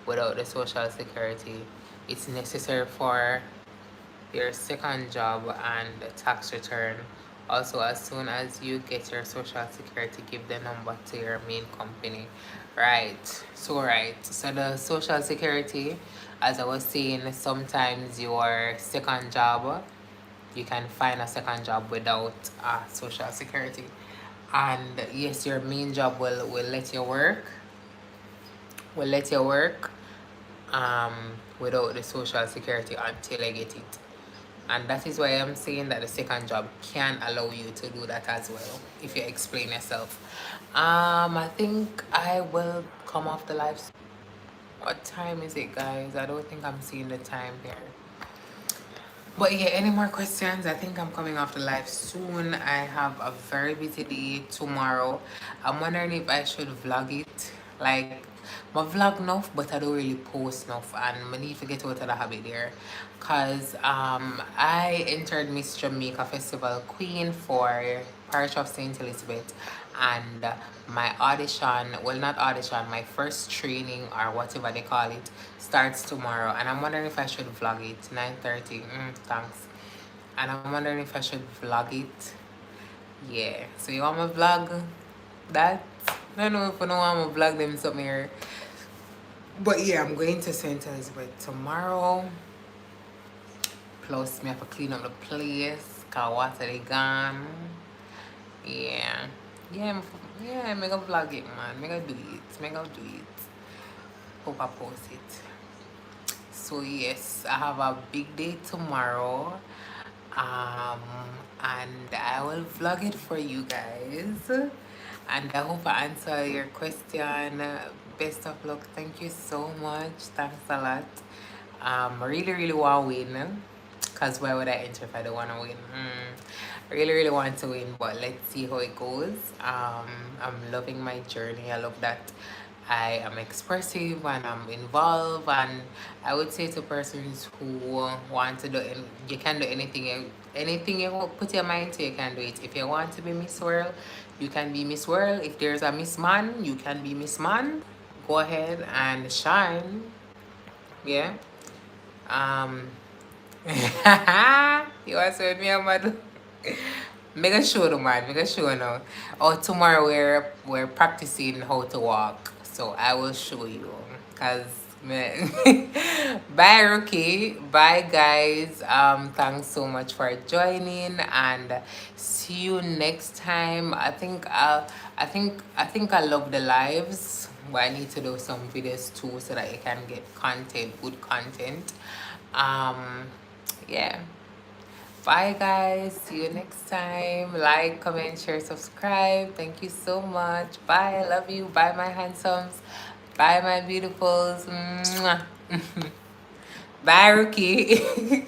without the social security. It's necessary for your second job and tax return. Also, as soon as you get your social security, give the number to your main company. Right. So the social security, as I was saying, sometimes your second job, you can find a second job without social security. And yes, your main job will let you work um, without the social security until I get it. And that is why I'm saying that the second job can allow you to do that as well if you explain yourself. I think I will come off the live. What time is it, guys? I don't think I'm seeing the time here. But yeah, any more questions? I think I'm coming off the live soon. I have a very busy day tomorrow. I'm wondering if I should vlog it. Like, my vlog enough, but I don't really post enough. And I need to get out of the habit there. Because I entered Miss Jamaica Festival Queen for Parish of St. Elizabeth. And my audition, well, not audition, my first training or whatever they call it, starts tomorrow. And I'm wondering if I should vlog it. 9:30. Thanks. And I'm wondering if I should vlog it. Yeah. So you want me to vlog that? I don't know if I don't want to vlog them something here. But yeah, I'm going to St. Elizabeth tomorrow. Plus, me have to clean up the place. Cause water they gone. Yeah. Yeah, I'm gonna vlog it, man. I'm gonna do it. I'm gonna do it. Hope I post it. So yes, I have a big day tomorrow. Um, and I will vlog it for you guys. And I hope I answer your question. Best of luck. Thank you so much. Thanks a lot. Really, really want to win. Because why would I enter if I don't want to win? I really, really want to win, but let's see how it goes. I'm loving my journey. I love that I am expressive and I'm involved. And I would say to persons who want to do, you can do anything. Anything you put your mind to, you can do it. If you want to be Miss World, you can be Miss World. If there's a Miss Man, you can be Miss Man. Go ahead and shine. Yeah. Um, you want to with me, Amadu? Make a show, the man. Make a show now. Oh, tomorrow we're practicing how to walk, so I will show you. Cause man. Bye, Rookie. Bye, guys. Thanks so much for joining, and see you next time. I think I love the lives, but I need to do some videos too so that you can get content, good content. Yeah. Bye, guys. See you next time. Like, comment, share, subscribe. Thank you so much. Bye. I love you. Bye, my handsomes. Bye, my beautifuls. Mwah. Bye, Rookie.